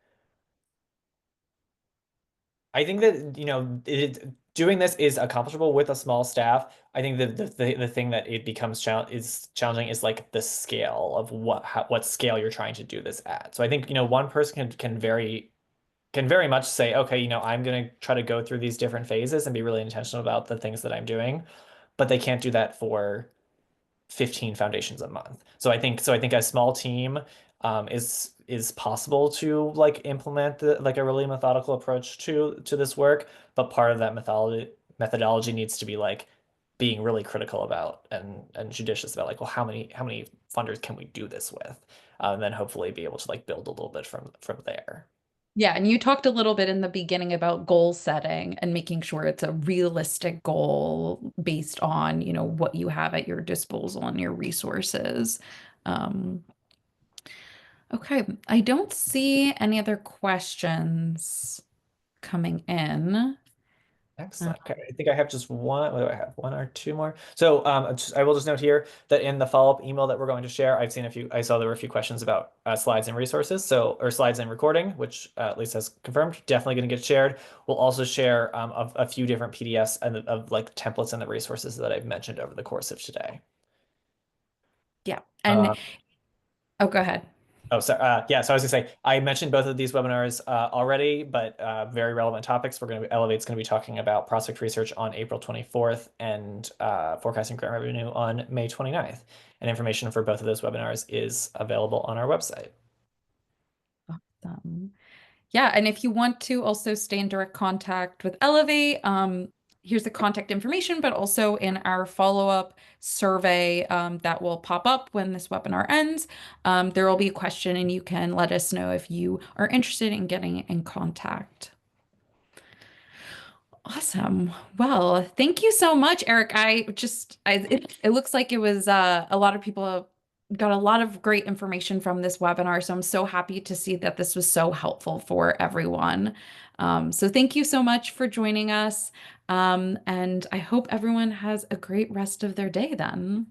I think that, doing this is accomplishable with a small staff. I think that the thing that it becomes challenging is like the scale of what scale you're trying to do this at. So I think, one person can very much say, okay, I'm going to try to go through these different phases and be really intentional about the things that I'm doing, but they can't do that for 15 foundations a month. So I think a small team is possible to like implement like a really methodical approach to this work, but part of that methodology needs to be like being really critical about and judicious about like, well, how many funders can we do this with? And then hopefully be able to like build a little bit from there.
Yeah, and you talked a little bit in the beginning about goal setting and making sure it's a realistic goal based on, what you have at your disposal and your resources. Um, okay, I don't see any other questions coming in. Uh,
Excellent. Okay. I think I have just one. What do I have? One or two more. So I will just note here that in the follow-up email that we're going to share, I saw there were a few questions about slides and resources. Or slides and recording, which Lisa has confirmed, definitely going to get shared. We'll also share a few different PDFs and of like templates and the resources that I've mentioned over the course of today.
yeah, and
Uh,
oh, go ahead.
Oh, sorry. Yeah, so I was gonna say I mentioned both of these webinars already, but very relevant topics. Elevate's going to be talking about prospect research on April 24th and forecasting grant revenue on May 29th. And information for both of those webinars is available on our website.
Awesome. Yeah, and if you want to also stay in direct contact with Elevate, here's the contact information, but also in our follow-up survey that will pop up when this webinar ends, there will be a question and you can let us know if you are interested in getting in contact. Awesome. Well, thank you so much, Eric. It looks like it was a lot of people got a lot of great information from this webinar. So I'm so happy to see that this was so helpful for everyone. So thank you so much for joining us. And I hope everyone has a great rest of their day then.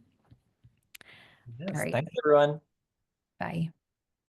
All
Yes,
right.
thanks everyone.
Bye.